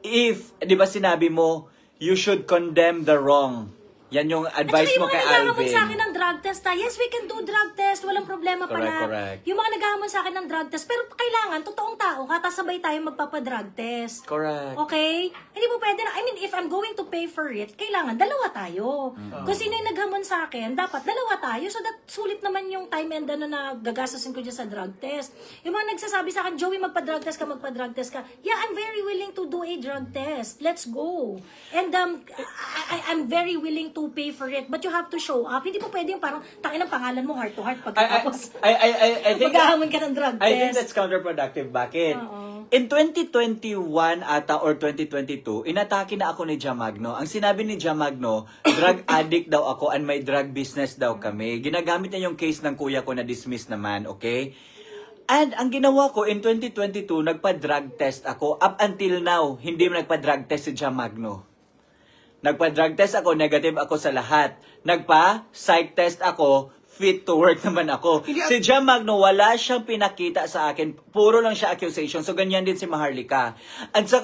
[SPEAKER 1] if, di ba sinabi mo, you should condemn the wrong. Yan yung advice mo kay
[SPEAKER 3] At saka yung mga naghahamon
[SPEAKER 1] Alvin.
[SPEAKER 3] sa akin ng drug test, yes, we can do drug test. Walang problema pa na.
[SPEAKER 1] Correct.
[SPEAKER 3] Yung mga naghahamon sa akin ng drug test, pero kailangan, totoong tao, katasabay tayo magpapadrug test.
[SPEAKER 1] Correct.
[SPEAKER 3] Okay? Hindi po pwede na, I mean, if I'm going to pay for it, kailangan, dalawa tayo. Kung sino yung naghamon sa akin, dapat dalawa tayo. So that, sulit naman yung time and ano na gagasasin ko dyan sa drug test. Yung mga nagsasabi sa akin, Joey, magpa-drug test ka. Yeah, I'm very willing to do a drug test. Let's go. And I'm very willing to pay for it. But you have to show up. Hindi po pwede yung parang, tangin ang pangalan mo, heart to heart, pagkatapos
[SPEAKER 1] I think
[SPEAKER 3] maghahamon ka ng drug test.
[SPEAKER 1] I think that's counterproductive. Bakit? In 2021 ata or 2022, inatake na ako ni Jamagno. Ang sinabi ni Jamagno, drug addict daw ako and may drug business daw kami. Ginagamit niya yung case ng kuya ko na dismiss naman, okay? And ang ginawa ko in 2022, nagpa-drug test ako. Up until now, hindi mo nagpa-drug test si Jamagno. Nagpa-drug test ako, negative ako sa lahat. Nagpa-psych test ako, fit to work naman ako. Si Jamagno, wala siyang pinakita sa akin. Puro lang siya accusation. So, ganyan din si Maharlika. At sa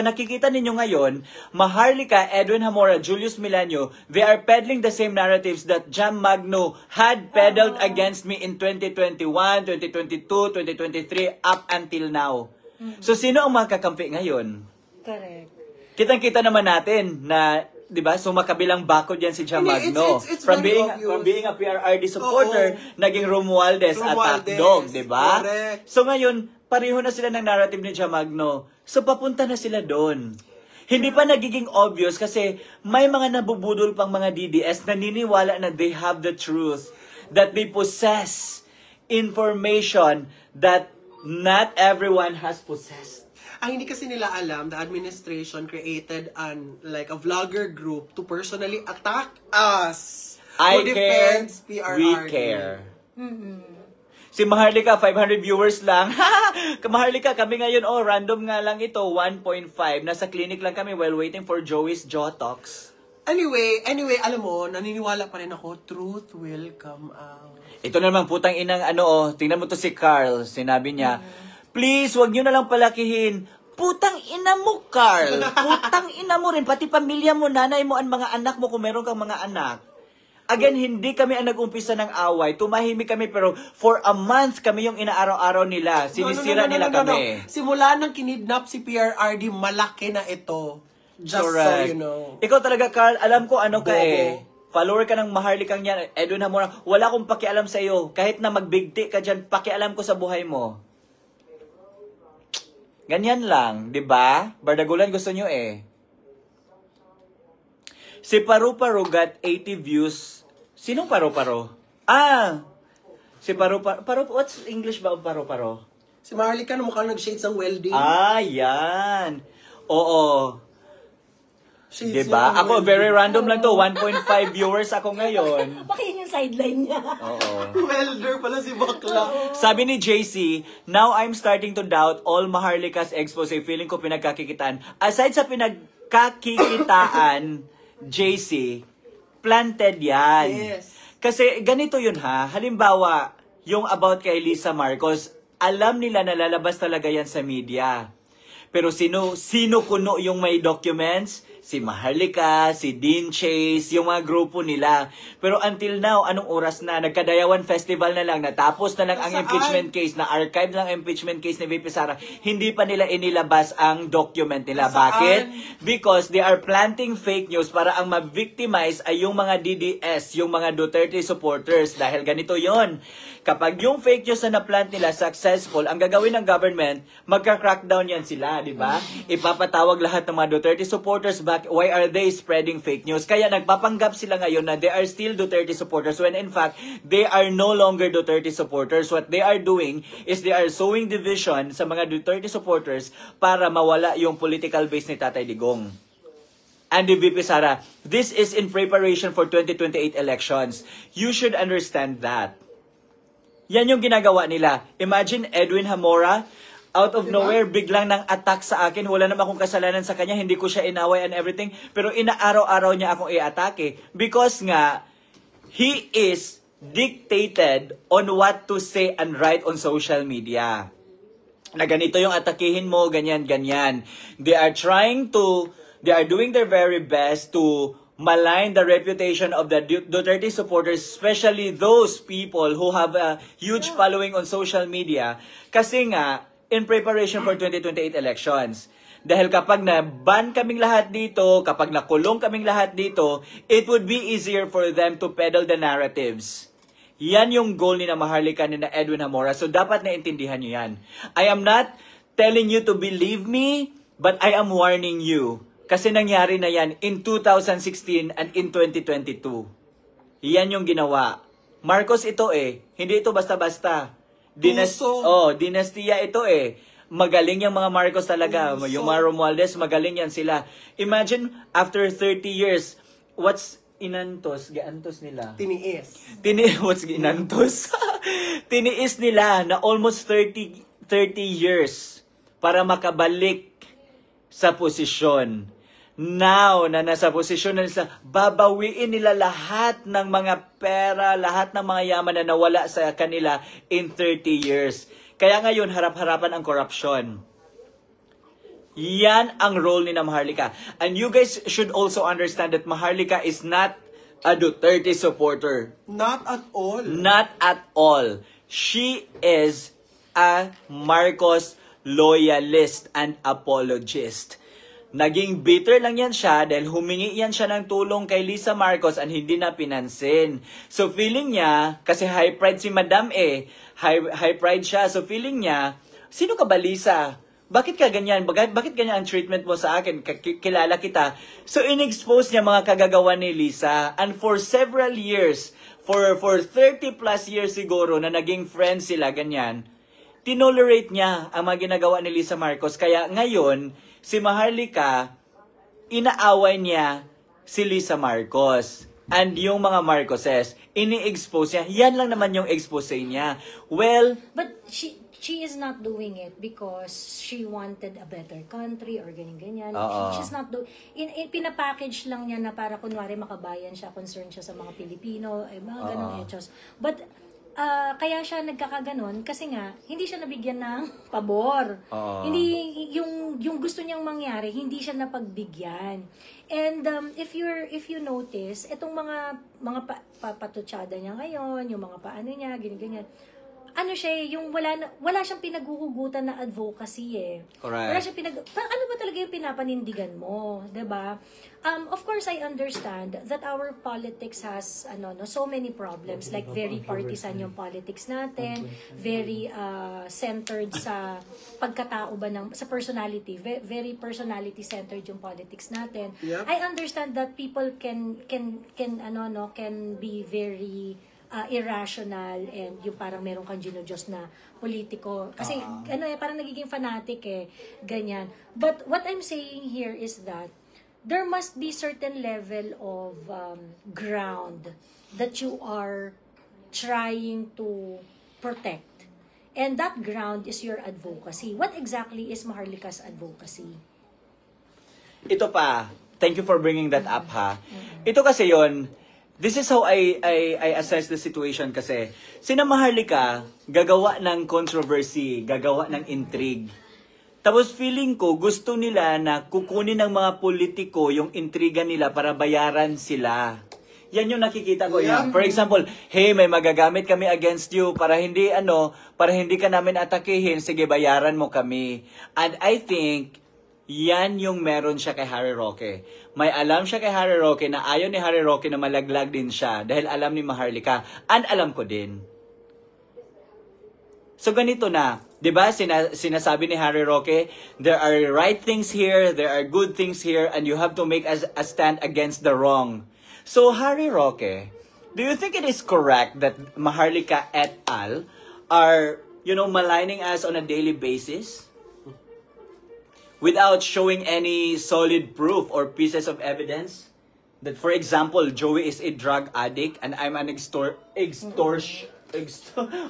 [SPEAKER 1] nakikita ninyo ngayon, Maharlika, Edwin Hamora, Julius Milanio, they are peddling the same narratives that Jamagno had peddled against me in 2021, 2022, 2023, up until now. So, sino ang makakampi ngayon?
[SPEAKER 3] Correct.
[SPEAKER 1] Kitang-kita naman natin na, 'di ba? So makabilang bakod yan si Jamagno.
[SPEAKER 2] It's
[SPEAKER 1] From
[SPEAKER 2] very
[SPEAKER 1] being a PRRD supporter, naging Romualdez attack
[SPEAKER 2] Romualdez,
[SPEAKER 1] dog, 'di ba?
[SPEAKER 2] correct.
[SPEAKER 1] So ngayon, pareho na sila ng narrative ni Jamagno. So papunta na sila doon. Hindi pa nagiging obvious kasi may mga nabubudol pang mga DDS na naniniwala na they have the truth, that they possess information that not everyone has possessed.
[SPEAKER 2] Ang hindi kasi nila alam, the administration created a vlogger group to personally attack us.
[SPEAKER 1] I
[SPEAKER 2] who
[SPEAKER 1] care,
[SPEAKER 2] defends PRRD.
[SPEAKER 1] we care. Si Maharlika, 500 viewers lang. Maharlika, kami ngayon, random nga lang ito, 1.5. Nasa clinic lang kami while waiting for Joey's Jotox.
[SPEAKER 2] Anyway, alam mo, naniniwala pa rin ako, truth will come out.
[SPEAKER 1] Ito naman, putang inang tingnan mo to si Carl. Sinabi niya, please, wag niyo na lang palakihin. Putang ina mo, Carl. Putang ina mo rin. Pati pamilya mo, nanay mo, ang mga anak mo, kung meron kang mga anak. Again, hindi kami ang nag-umpisa ng away. Tumahimik kami, pero for a month kami yung inaaraw-araw nila. Sinisira nila kami.
[SPEAKER 2] Simula nang kinidnap si PRRD, malaki na ito. Just
[SPEAKER 1] Correct.
[SPEAKER 2] so you know.
[SPEAKER 1] Ikaw talaga, Carl, alam ko ano ka
[SPEAKER 2] Bobo.
[SPEAKER 1] eh. Follower ka ng Maharlikang yan. Edwin Hamora, wala akong pakialam sa iyo. Kahit na magbigti ka dyan, pakialam ko sa buhay mo. Ganyan lang, di ba? Bardagulan gusto nyo eh. Si Paru-Paro got 80 views. Sinong Paru-Paro? Si Paru-Paro. What's English ba Paru-Paro?
[SPEAKER 2] Si Maharlika na mukhang nag-shades ng welding.
[SPEAKER 1] Yan. Oo.
[SPEAKER 2] Shades
[SPEAKER 1] Diba?
[SPEAKER 2] ng
[SPEAKER 1] Ako,
[SPEAKER 2] welding.
[SPEAKER 1] very random lang to. 1.5 viewers ako ngayon.
[SPEAKER 3] Baka yun yung sideline niya.
[SPEAKER 1] Oo.
[SPEAKER 2] Welder pala si Bakla.
[SPEAKER 1] Sabi ni JC, now I'm starting to doubt all Maharlika's expose. Feeling ko pinagkakikitaan. Aside sa pinagkakikitaan, JC, planted yan.
[SPEAKER 2] Yes.
[SPEAKER 1] Kasi ganito yun ha. Halimbawa, yung about kay Lisa Marcos, alam nila na lalabas talaga yan sa media. Pero sino kuno yung may documents? Si Maharlika, si Dean Chase, yung mga grupo nila. Pero until now, anong oras na? Nagkadayawan festival na lang, natapos na lang ang
[SPEAKER 2] Saan?
[SPEAKER 1] impeachment case, na archive lang ang impeachment case ni VP Sara. Hindi pa nila inilabas ang document nila.
[SPEAKER 2] Saan?
[SPEAKER 1] Bakit? Because they are planting fake news para ang ma-victimize ay yung mga DDS, yung mga Duterte supporters. Dahil ganito yon. Kapag yung fake news na na-plant nila successful, ang gagawin ng government, magka-crackdown yan sila, di ba? Ipapatawag lahat ng mga Duterte supporters back. Why are they spreading fake news? Kaya nagpapanggap sila ngayon na they are still Duterte supporters when in fact, they are no longer Duterte supporters. What they are doing is they are sowing division sa mga Duterte supporters para mawala yung political base ni Tatay Digong. And the VP Sara, this is in preparation for 2028 elections. You should understand that. Yan yung ginagawa nila. Imagine Edwin Hamora, out of nowhere, biglang nang attack sa akin. Wala naman akong kasalanan sa kanya. Hindi ko siya inaway and everything. Pero inaaraw-araw niya akong i-atake. Because nga, he is dictated on what to say and write on social media. Na ganito yung atakihin mo, ganyan, ganyan. They are doing their very best to malign the reputation of the Duterte supporters, especially those people who have a huge following on social media. Kasi nga, in preparation for 2028 elections. Dahil kapag na-ban kaming lahat dito, kapag nakulong kaming lahat dito, it would be easier for them to peddle the narratives. Yan yung goal ni na Maharlika ni na Edwin Hamora. So dapat naintindihan nyo yan. I am not telling you to believe me, but I am warning you. Kasi nangyari na yan in 2016 and in 2022. Yan yung ginawa. Marcos ito eh. Hindi ito basta-basta. Dinastiya ito eh. Magaling yung mga Marcos talaga. Yung mga Romualdez, magaling yan sila. Imagine, after 30 years, what's inantos? Gaantos nila?
[SPEAKER 2] Tiniis.
[SPEAKER 1] What's inantos? Tiniis nila na almost 30 years para makabalik sa posisyon. Now, na nasa posisyon na nila, babawiin nila lahat ng mga pera, lahat ng mga yaman na nawala sa kanila in 30 years. Kaya ngayon, harap-harapan ang corruption. Yan ang role ni na Maharlika. And you guys should also understand that Maharlika is not a Duterte supporter.
[SPEAKER 2] Not at all.
[SPEAKER 1] Not at all. She is a Marcos loyalist and apologist. Naging bitter lang yan siya dahil humingi yan siya ng tulong kay Lisa Marcos and hindi na pinansin. So feeling niya, kasi high pride si Madam high pride siya. So feeling niya, sino ka ba Lisa? Bakit ka ganyan? Bakit ganyan ang treatment mo sa akin? Kilala kita. So in-expose niya mga kagagawa ni Lisa. And for several years, for 30 plus years siguro na naging friends sila, ganyan, tinolerate niya ang mga ginagawa ni Lisa Marcos. Kaya ngayon, si Maharlika, inaaway niya si Lisa Marcos. And yung mga Marcoses, ini-expose niya. Yan lang naman yung expose niya. Well,
[SPEAKER 3] But she is not doing it because she wanted a better country or ganyan-ganyan. She's not doing... Pinapackage lang niya na para kunwari makabayan siya, concerned siya sa mga Pilipino, mga ganong hechos. But kaya siya nagkakaganon kasi nga hindi siya nabigyan ng pabor.
[SPEAKER 1] Oo.
[SPEAKER 3] Hindi yung gusto niyang mangyari, hindi siya napagbigyan. And if you notice, etong mga patutsada niya ngayon, yung mga paano niya, ganyan. Ano siya, yung wala siyang pinaghuhugutan na advocacy eh.
[SPEAKER 1] Correct.
[SPEAKER 3] Wala siyang ano ba talaga yung pinapanindigan mo, 'di ba? Of course I understand that our politics has so many problems, like very partisan yung politics natin, very centered sa pagkatao ba sa personality, very personality centered yung politics natin.
[SPEAKER 2] Yep.
[SPEAKER 3] I understand that people can be very irrational and yung parang meron kang ginodiyos na politiko. Kasi parang nagiging fanatic ganyan. But what I'm saying here is that there must be certain level of ground that you are trying to protect. And that ground is your advocacy. What exactly is Maharlika's advocacy?
[SPEAKER 1] Ito pa, thank you for bringing that up ha. Ito kasi yon. This is how I assess the situation kasi sina Maharlika gagawa ng controversy, gagawa ng intrigue. Tapos feeling ko gusto nila na kukunin ng mga politiko yung intriga nila para bayaran sila. Yan yung nakikita ko yan. For example, hey, may magagamit kami against you para hindi ka namin atakihin, sige bayaran mo kami. And I think yan yung meron siya kay Harry Roque. May alam siya kay Harry Roque na ayaw ni Harry Roque na malaglag din siya dahil alam ni Maharlika. And alam ko din. So ganito na, 'di ba? Sinasabi ni Harry Roque, there are right things here, there are good things here, and you have to make a stand against the wrong. So Harry Roque, do you think it is correct that Maharlika et al. Are, maligning us on a daily basis? Without showing any solid proof or pieces of evidence? That, for example, Joey is a drug addict and I'm an extortionist. That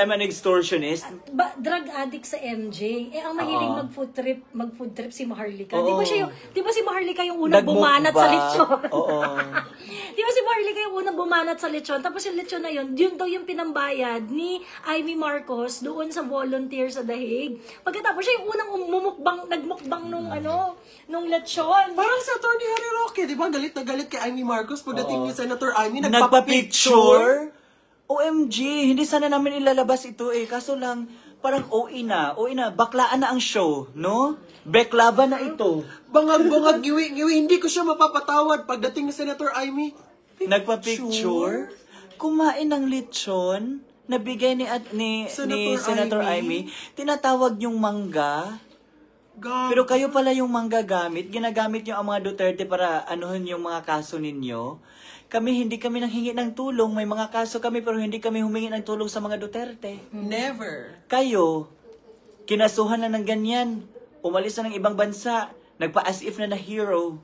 [SPEAKER 1] I'm an extortionist.
[SPEAKER 3] Drug addict sa MJ. Ang mahilig mag-food trip si Maharlika.
[SPEAKER 1] Oo.
[SPEAKER 3] Di ba si Maharlika yung unang bumanat sa lechon?
[SPEAKER 1] Oo.
[SPEAKER 3] Di ba si Maharlika yung unang bumanat sa lechon? Tapos yung lechon na yun daw yung pinambayad ni Amy Marcos doon sa volunteer sa Dahig. Pagkatapos siya yung unang nagmukbang nung lechon.
[SPEAKER 2] Parang sa Atty. Harry Roque, di ba? Galit na galit kay Amy Marcos pagdating ni Senator Amy,
[SPEAKER 1] nagpa-picture? OMG, hindi sana namin ilalabas ito kaso lang, parang OE na, baklaan na ang show, no? Beklava na ito.
[SPEAKER 2] Bangag-bangag, ngiwi, hindi ko siya mapapatawad pagdating ni Senator Amy.
[SPEAKER 1] Nagpa-picture? Kumain ng lechon, nabigay ni Senator Amy, tinatawag yung mangga. Pero kayo pala yung manggagamit, ginagamit nyo ang mga Duterte para anuhin yung mga kaso ninyo. Hindi kami nanghingi ng tulong, may mga kaso kami pero hindi kami humingi ng tulong sa mga Duterte.
[SPEAKER 2] Never.
[SPEAKER 1] Kayo, kinasuhan na ng ganyan, umalis na ng ibang bansa, nagpa-as if na hero.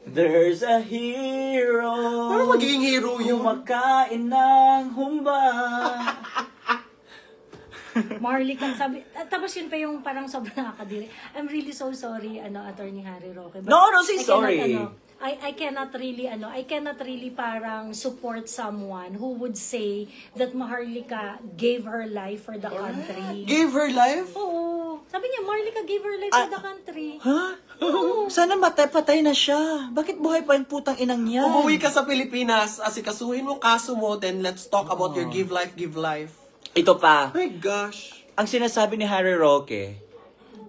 [SPEAKER 1] There's a hero.
[SPEAKER 2] Parang magiging hero yung
[SPEAKER 1] kumakain ng humba.
[SPEAKER 3] Maharlika, sabi, tapos yun pa yung parang sobrang nakakadiri. I'm really so sorry, Attorney Harry Roque.
[SPEAKER 1] No, say sorry.
[SPEAKER 3] I cannot really parang support someone who would say that Maharlika gave her life for the country.
[SPEAKER 2] Gave her life?
[SPEAKER 3] Oo. Sabi niya, Maharlika gave her life for the country.
[SPEAKER 1] Ha? Sana patay na siya. Bakit buhay pa yung putang inang yan?
[SPEAKER 2] Umuwi ka sa Pilipinas, asikasuhin mo kaso mo, then let's talk about your give life.
[SPEAKER 1] Ito pa.
[SPEAKER 2] My gosh.
[SPEAKER 1] Ang sinasabi ni Harry Roque,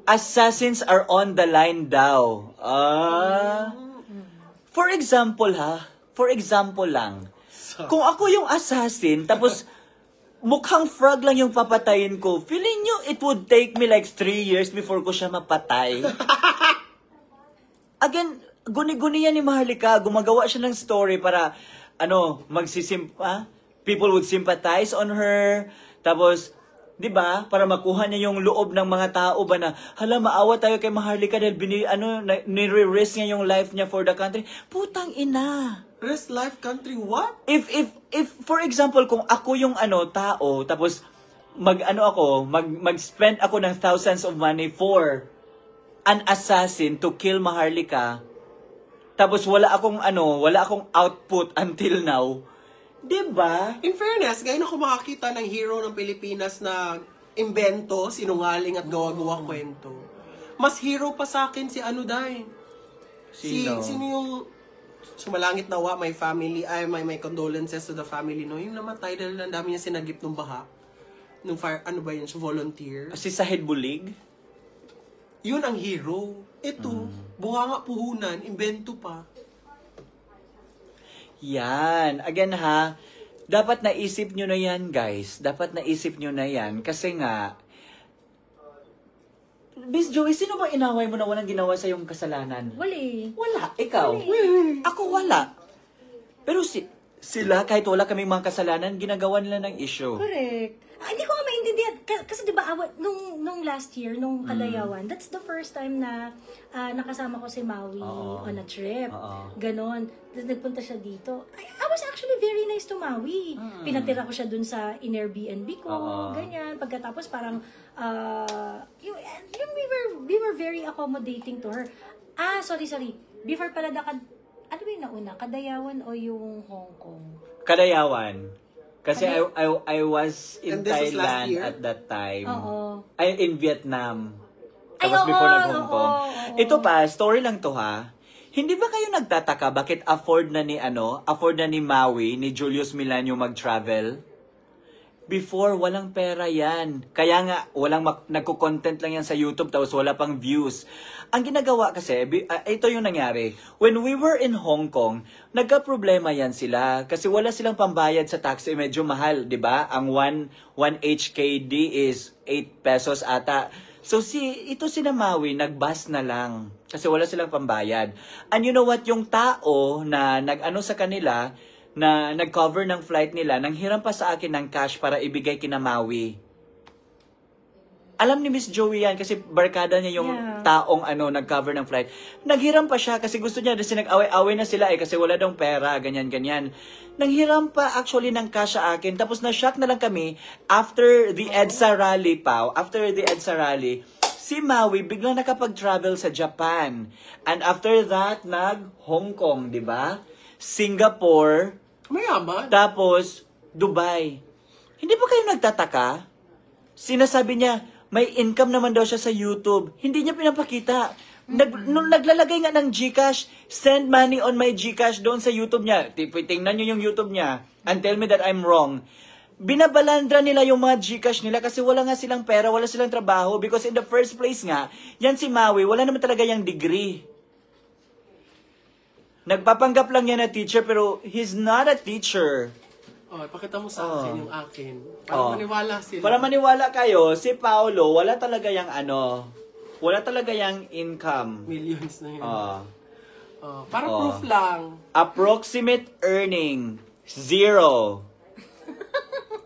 [SPEAKER 1] assassins are on the line daw. For example lang, kung ako yung assassin, tapos mukhang frog lang yung papatayin ko, feeling nyo it would take me like 3 years before ko siya mapatay? Again, guni-guni yan ni Maharlika, gumagawa siya ng story para, people would sympathize on her, tapos, di ba, para makuha niya yung loob ng mga tao ba na, hala, maawa tayo kay Maharlika dahil nire-risk niya yung life niya for the country. Putang ina.
[SPEAKER 2] Risk life, country, what?
[SPEAKER 1] If for example, kung ako yung tao, tapos mag-spend ako ng thousands of money for an assassin to kill Maharlika, tapos wala akong output until now, Diba?
[SPEAKER 2] In fairness, ngayon ako makakita ng hero ng Pilipinas na imbento, sinungaling at gawa-gawa kwento. Mas hero pa sa akin si ano dahil. Sino yung sumalangit nawa, my family, my condolences to the family, no? Yung namatay dahil ang dami niya sinagip ng baha. Nung fire, ano ba yun, volunteer.
[SPEAKER 1] Si Sahid Bulig?
[SPEAKER 2] Yun ang hero. Ito, bunganga puhunan, imbento pa.
[SPEAKER 1] Yan. Again ha, dapat naisip nyo na yan, guys. Dapat naisip nyo na yan. Kasi nga, Miss Joey, sino ba inaway mo na walang ginawa sa iyong kasalanan? Wala. Ikaw? Ako wala. Pero sila, kahit wala kaming mga kasalanan, ginagawa nila ng issue.
[SPEAKER 3] Correct. Hindi ko maintindihan. Kasi di ba, nung last year, nung Kadayawan, that's the first time na nakasama ko si Maui on a trip. Ganon. Tapos nagpunta siya dito. I was actually very nice to Maui. Pinatira ko siya dun sa in-Airbnb ko. Ganyan. Pagkatapos parang, we were very accommodating to her. Sorry. Before pala ano ba yung nauna? Kadayawan o yung Hong Kong?
[SPEAKER 1] Kadayawan. Kasi I was in
[SPEAKER 2] And this was last
[SPEAKER 1] Thailand
[SPEAKER 2] year?
[SPEAKER 1] at that time.
[SPEAKER 3] Oo.
[SPEAKER 1] Ay, in Vietnam.
[SPEAKER 3] Ay,
[SPEAKER 1] Tapos
[SPEAKER 3] oo,
[SPEAKER 1] before nag-Hong Kong.
[SPEAKER 3] oo.
[SPEAKER 1] Ito pa, story lang to ha. Hindi ba kayo nagtataka bakit afford na ni Maui, ni Julius Milanio mag-travel? Before, walang pera yan. Kaya nga, nagko-content lang yan sa YouTube tapos wala pang views. Ang ginagawa kasi, ito yung nangyari. When we were in Hong Kong, nagka-problema yan sila. Kasi wala silang pambayad sa taxi, medyo mahal, di ba? Ang 1 HKD is 8 pesos ata. So ito si Maui, nag-bus na lang. Kasi wala silang pambayad. And you know what? Yung tao na nag-ano sa kanila, na nag-cover ng flight nila, nanghiram pa sa akin ng cash para ibigay kina Maui. Alam ni Miss Joey yan kasi barkada niya yung taong nag-cover ng flight. Naghiram pa siya kasi gusto niya kasi nag-away-away na sila kasi wala daw pera, ganyan-ganyan. Nanghiram pa actually ng cash sa akin. Tapos na-shock na lang kami after the EDSA rally, si Maui biglang nakapag-travel sa Japan. And after that, nag-Hong Kong, di ba? Singapore,
[SPEAKER 2] Mayaman.
[SPEAKER 1] tapos Dubai. Hindi ba kayo nagtataka? Sinasabi niya, may income naman daw siya sa YouTube. Hindi niya pinapakita. Nung naglalagay nga ng GCash, send money on my GCash doon sa YouTube niya. Tingnan niyo yung YouTube niya and tell me that I'm wrong. Binabalandra nila yung mga GCash nila kasi wala nga silang pera, wala silang trabaho. Because in the first place nga, yan si Maui, wala naman talaga yung degree. Nagpapanggap lang yan na teacher pero he's not a teacher.
[SPEAKER 2] Pakita mo sa akin yung akin. Para maniwala sila.
[SPEAKER 1] Para maniwala kayo, si Paolo, wala talaga yung wala talaga yung income.
[SPEAKER 2] Millions na yun. Para proof lang.
[SPEAKER 1] Approximate earning, 0.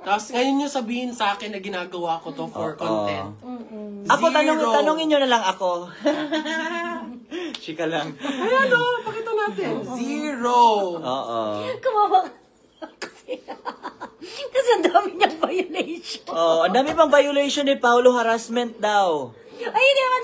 [SPEAKER 2] Tapos ngayon nyo sabihin sa akin na ginagawa ko to for content.
[SPEAKER 1] Ako,
[SPEAKER 2] Zero.
[SPEAKER 1] tanongin nyo na lang ako. Chika lang.
[SPEAKER 2] Ayan pakita natin. 0.
[SPEAKER 1] Oo.
[SPEAKER 3] Kumawa kasi ang dami niyang violation.
[SPEAKER 1] Oh, ang dami pang violation ni Paolo, harassment daw.
[SPEAKER 3] Ay, hindi naman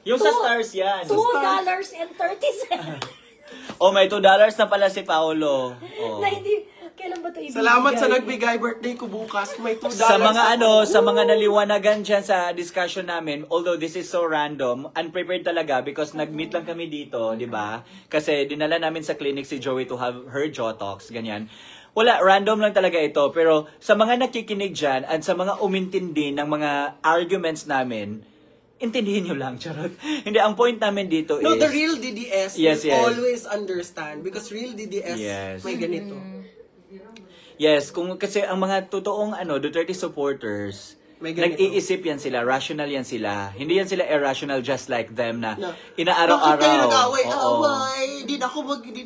[SPEAKER 3] 0.
[SPEAKER 1] Yung sa stars yan.
[SPEAKER 3] $2.30.
[SPEAKER 1] Oh, may $2 na pala si Paolo. Oh.
[SPEAKER 3] Na hindi, kailan ba ito ibibigay?
[SPEAKER 2] Salamat sa nagbigay birthday ko bukas. May $2.
[SPEAKER 1] Sa mga sa mga naliwanagan dyan sa discussion namin, although this is so random, unprepared talaga because nag-meet lang kami dito, di ba? Kasi dinala namin sa clinic si Joey to have her Jotox, ganyan. Wala, random lang talaga ito. Pero sa mga nakikinig dyan at sa mga umintindi ng mga arguments namin, intindihin nyo lang, charot. Hindi, ang point namin dito is...
[SPEAKER 2] No, the real DDS
[SPEAKER 1] Yes,
[SPEAKER 2] will
[SPEAKER 1] yes.
[SPEAKER 2] always understand because real DDS may ganito.
[SPEAKER 1] Yes, kasi ang mga totoong Duterte supporters,
[SPEAKER 2] May ganito.
[SPEAKER 1] nag-iisip yan sila, rational yan sila. Hindi yan sila irrational just like them na
[SPEAKER 2] Na,
[SPEAKER 1] inaaraw-araw.
[SPEAKER 2] Bakit kayo nag-away?
[SPEAKER 1] Oo.
[SPEAKER 2] Away! Di na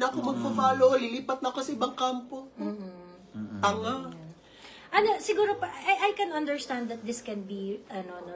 [SPEAKER 2] ako magpa-follow. Lilipat na ako sa ibang kampo. Tanga.
[SPEAKER 3] Siguro I can understand that this can be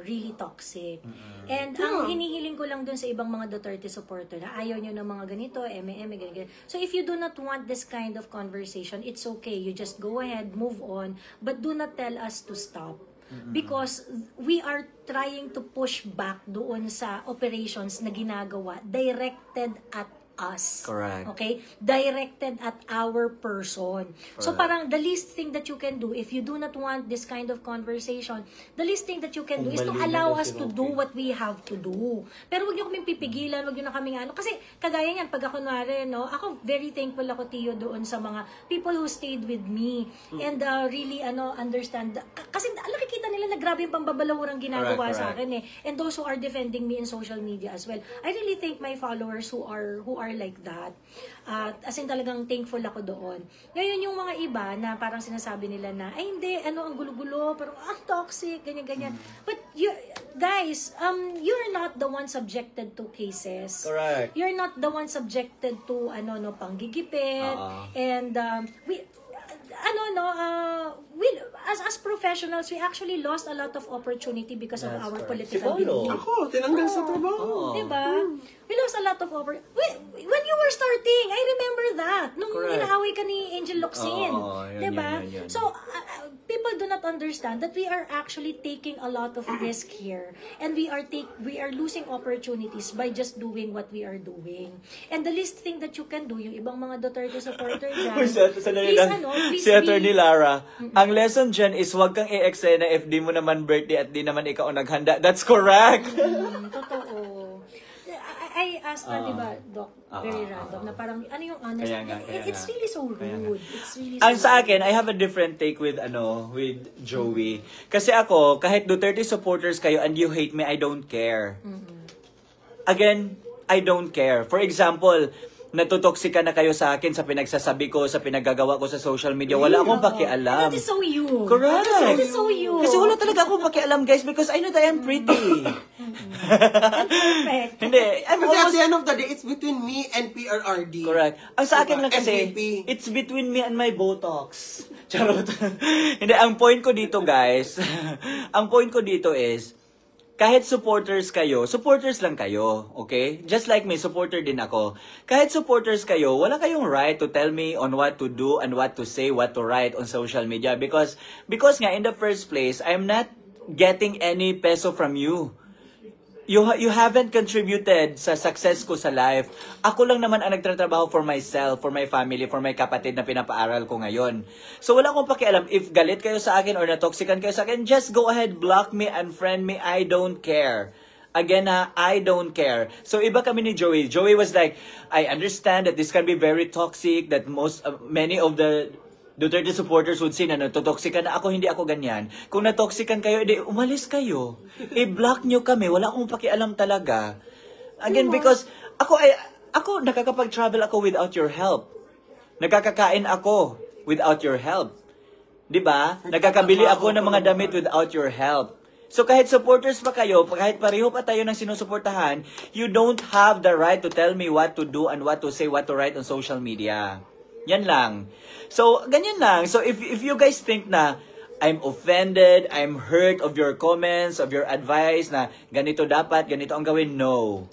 [SPEAKER 3] really toxic. And ang hinihiling ko lang dun sa ibang mga Duterte supporter na ayaw nyo ng mga ganito, ganyan. So if you do not want this kind of conversation, it's okay. You just go ahead, move on, but do not tell us to stop. Because we are trying to push back doon sa operations na ginagawa directed at us.
[SPEAKER 1] Correct.
[SPEAKER 3] Okay? Directed at our person. So
[SPEAKER 1] Correct.
[SPEAKER 3] parang the least thing that you can do, if you do not want this kind of conversation, the least thing that you can do is to
[SPEAKER 1] Humbalina
[SPEAKER 3] allow
[SPEAKER 1] daw
[SPEAKER 3] us
[SPEAKER 1] si
[SPEAKER 3] to
[SPEAKER 1] Roque.
[SPEAKER 3] do what we have to do. Pero wag niyo kaming pipigilan, wag niyo na kaming ano. Kasi kagaya niyan, pag ako kunwari, no, ako very thankful ako, Tio, doon sa mga people who stayed with me and really understand. Kasi nakikita nila na grabe yung pambabalawurang ginagawa
[SPEAKER 1] Correct,
[SPEAKER 3] sa akin eh. And those who are defending me in social media as well. I really thank my followers who are like that. As in talagang thankful ako doon. Ngayon yung mga iba na parang sinasabi nila na, ay hindi, ang gulo-gulo, parang toxic, ganyan-ganyan. But you guys, you're not the one subjected to cases.
[SPEAKER 1] Correct.
[SPEAKER 3] You're not the one subjected to panggigipit. And we as professionals, we actually lost a lot of opportunity because of
[SPEAKER 1] That's
[SPEAKER 3] our
[SPEAKER 1] correct.
[SPEAKER 3] political
[SPEAKER 1] Si Polo.
[SPEAKER 3] belief.
[SPEAKER 2] Ako, tinanggal sa trabaho.
[SPEAKER 3] Diba? We lost a lot of when you were starting, I remember that. Nung
[SPEAKER 1] Correct.
[SPEAKER 3] inaaway ka ni Angel Locsin.
[SPEAKER 1] Yun,
[SPEAKER 3] Diba?
[SPEAKER 1] yun.
[SPEAKER 3] So, people do not understand that we are actually taking a lot of risk here. And we are losing opportunities by just doing what we are doing. And the least thing that you can do, yung ibang mga Duterte supporter dyan, please
[SPEAKER 1] Si Attorney Lara, ang lesson dyan is huwag kang i-eksena if di mo naman birthday at di naman ikaw ang naghanda. That's correct!
[SPEAKER 3] Totoo. I asked her, diba, Doc, very random, na parang, ano yung honest?
[SPEAKER 1] Kaya nga.
[SPEAKER 3] It's really so rude. It's really
[SPEAKER 1] Ang
[SPEAKER 3] so
[SPEAKER 1] sa akin, I have a different take with Joey. Kasi ako, kahit Duterte supporters kayo and you hate me, I don't care. Again, I don't care. For example, natutoksika na kayo sa akin sa pinagsasabi ko, sa pinaggagawa ko sa social media. Wala akong pakialam.
[SPEAKER 3] That is so you.
[SPEAKER 1] Correct.
[SPEAKER 3] That is so you.
[SPEAKER 1] Kasi wala talaga akong pakialam, guys, because I know that I'm pretty.
[SPEAKER 3] Perfect.
[SPEAKER 1] Hindi. I'm
[SPEAKER 2] Kasi at
[SPEAKER 1] almost...
[SPEAKER 2] the end of the day, it's between me and PRRD.
[SPEAKER 1] Correct. Ang sa akin lang kasi,
[SPEAKER 2] MVP.
[SPEAKER 1] it's between me and my Botox. Charot. Hindi, ang point ko dito, guys, ang point ko dito is, kahit supporters lang kayo, okay? Just like me, supporter din ako. Kahit supporters kayo, wala kayong right to tell me on what to do and what to say, what to write on social media. Because nga, in the first place, I'm not getting any peso from you. You haven't contributed sa success ko sa life. Ako lang naman ang nagtatrabaho for myself, for my family, for my kapatid na pinapaaral ko ngayon. So wala akong pakialam if galit kayo sa akin or natoxican kayo sa akin, just go ahead, block me, unfriend me, I don't care. Again I don't care. So iba kami ni Joey. Joey was like, I understand that this can be very toxic, that many of the Duterte supporters would say na natotoxican na ako, hindi ako ganyan. Kung natoxican kayo, edi umalis kayo. I-block nyo kami, wala akong pakialam talaga. Again, because ako nakakapag-travel ako without your help. Nakakakain ako without your help. 'Di ba? Nakakabili ako ng mga damit without your help. So kahit supporters pa kayo, kahit pareho pa tayo ng sinusuportahan, you don't have the right to tell me what to do and what to say, what to write on social media. Yan lang. So, ganyan lang. So, if you guys think na I'm offended, I'm hurt of your comments, of your advice na ganito dapat, ganito ang gawin, no.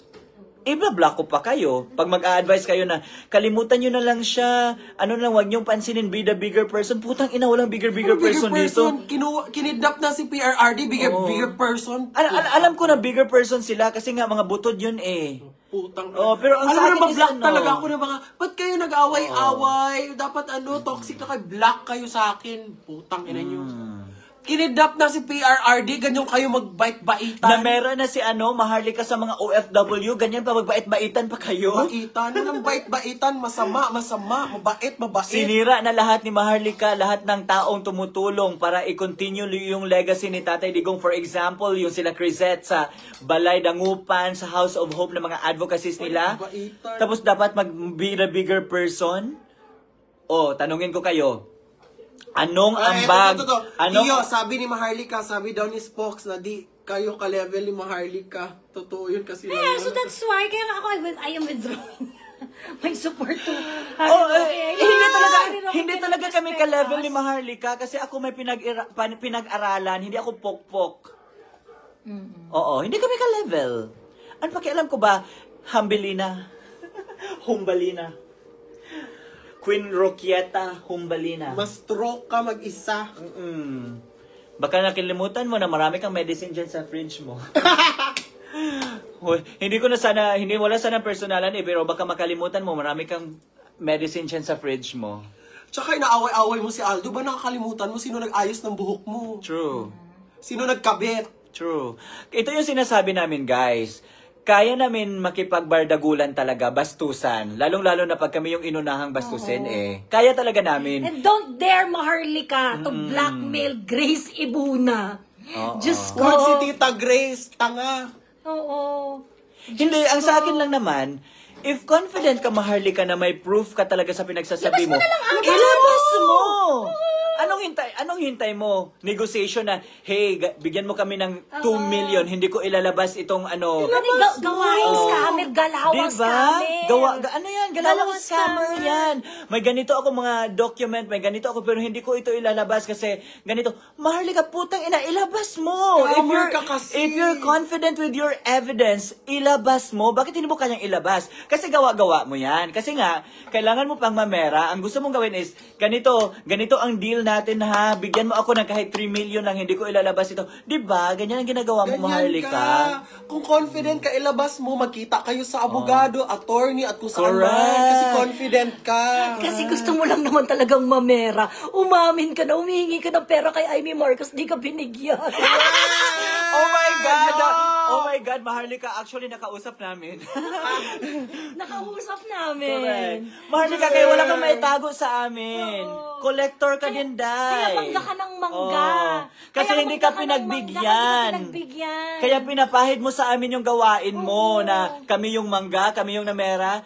[SPEAKER 1] I-block ko pa kayo. Pag mag-a-advise kayo na kalimutan nyo na lang siya, wag nyong pansinin, be the bigger person. Putang ina, walang bigger person dito.
[SPEAKER 2] Kinidnap na si PRRD, bigger person.
[SPEAKER 1] Alam ko na bigger person sila kasi nga mga butod yun eh.
[SPEAKER 2] Putang.
[SPEAKER 1] Pero ang sa akin is
[SPEAKER 2] block talaga ako ng mga, ba't kayo nag-away-away? Dapat toxic na kayo, block kayo sa akin. Putang ina nyo. Kinidnap na si PRRD, ganyan kayo magbait-baitan.
[SPEAKER 1] Na meron na si Maharlika sa mga OFW, ganyan pa magbait-baitan pa kayo.
[SPEAKER 2] Baitan na ng bait-baitan, masama, mabait.
[SPEAKER 1] Sinira na lahat ni Maharlika, lahat ng taong tumutulong para i-continue yung legacy ni Tatay Digong. For example, yung sila Crisette sa Balay Dangupan, sa House of Hope na mga advocacies nila.
[SPEAKER 2] Baitan.
[SPEAKER 1] Tapos dapat mag-be a bigger person. Tanungin ko kayo. Anong ambag?
[SPEAKER 2] Tiyo, sabi ni Maharlika, sabi daw ni Spokes na di kayo ka-level ni Maharlika. Totoo yun kasi.
[SPEAKER 3] Yeah, so that's why, kaya nga ako, I am withdrawing my support to
[SPEAKER 1] hindi talaga kami ka-level ni Maharlika kasi ako may pinag-aralan, hindi ako pokpok. Oo, hindi kami ka-level. Ano pakialam ko ba? Humbalina. Queen Roquieta Humbalina.
[SPEAKER 2] Mas stroke ka mag-isa.
[SPEAKER 1] Baka nakilimutan mo na marami kang medicine dyan sa fridge mo. Hoy, wala sana personalan pero baka makalimutan mo, marami kang medicine dyan sa fridge mo.
[SPEAKER 2] Tsaka inaaway-away mo si Aldo, ba nakakalimutan mo sino nag-ayos ng buhok mo?
[SPEAKER 1] True.
[SPEAKER 2] Sino nagkabit?
[SPEAKER 1] True. Ito yung sinasabi namin, guys. Kaya namin makipagbardagulan talaga, bastusan. Lalong-lalo na pag kami yung inunahang bastusin Kaya talaga namin.
[SPEAKER 3] And don't dare, Maharlika, to blackmail Grace Ibuna. Diyos ko.
[SPEAKER 2] Huwag si Tita Grace, tanga.
[SPEAKER 3] Oo.
[SPEAKER 1] Hindi, ang sa akin lang naman, if confident ka, Maharlika, na may proof ka talaga sa pinagsasabi mo, ilabas mo! Anong hintay mo? Negotiation na, hey, bigyan mo kami ng 2 million, hindi ko ilalabas itong
[SPEAKER 3] Gawain scammer, galawang scammer.
[SPEAKER 1] Galawang scammer yan. May ganito ako mga document, may ganito ako, pero hindi ko ito ilalabas kasi ganito. Maharlika, putang ina, ilabas mo!
[SPEAKER 2] Scammer ka kasi.
[SPEAKER 1] If you're confident with your evidence, ilabas mo. Bakit hindi mo kanyang ilabas? Kasi gawa-gawa mo yan. Kasi nga, kailangan mo pang mamera. Ang gusto mong gawin is, ganito ang deal natin ha. Bigyan mo ako ng kahit 3 million lang, hindi ko ilalabas ito. Diba? Ganyan ang ginagawa mo, Maharlika.
[SPEAKER 2] Kung confident ka, ilabas mo, magkita kayo sa abogado, attorney, at kung saan man. Kasi confident ka.
[SPEAKER 3] Kasi gusto mo lang naman talagang mamera. Umamin ka na, humihingi ka ng pera kay Amy Marcos, di ka binigyan.
[SPEAKER 1] Oh my God! Oh my God, Maharlika, actually nakausap namin.
[SPEAKER 3] Nakausap namin.
[SPEAKER 1] Correct. Maharlika, kaya wala kang maitago sa amin. Collector ka din, Day.
[SPEAKER 3] Kaya mangga ka ng mangga.
[SPEAKER 1] Kasi
[SPEAKER 3] Kaya
[SPEAKER 1] hindi ka
[SPEAKER 3] mangga
[SPEAKER 1] pinagbigyan. Kaya pinapahid mo sa amin yung gawain mo na kami yung mangga, kami yung namera.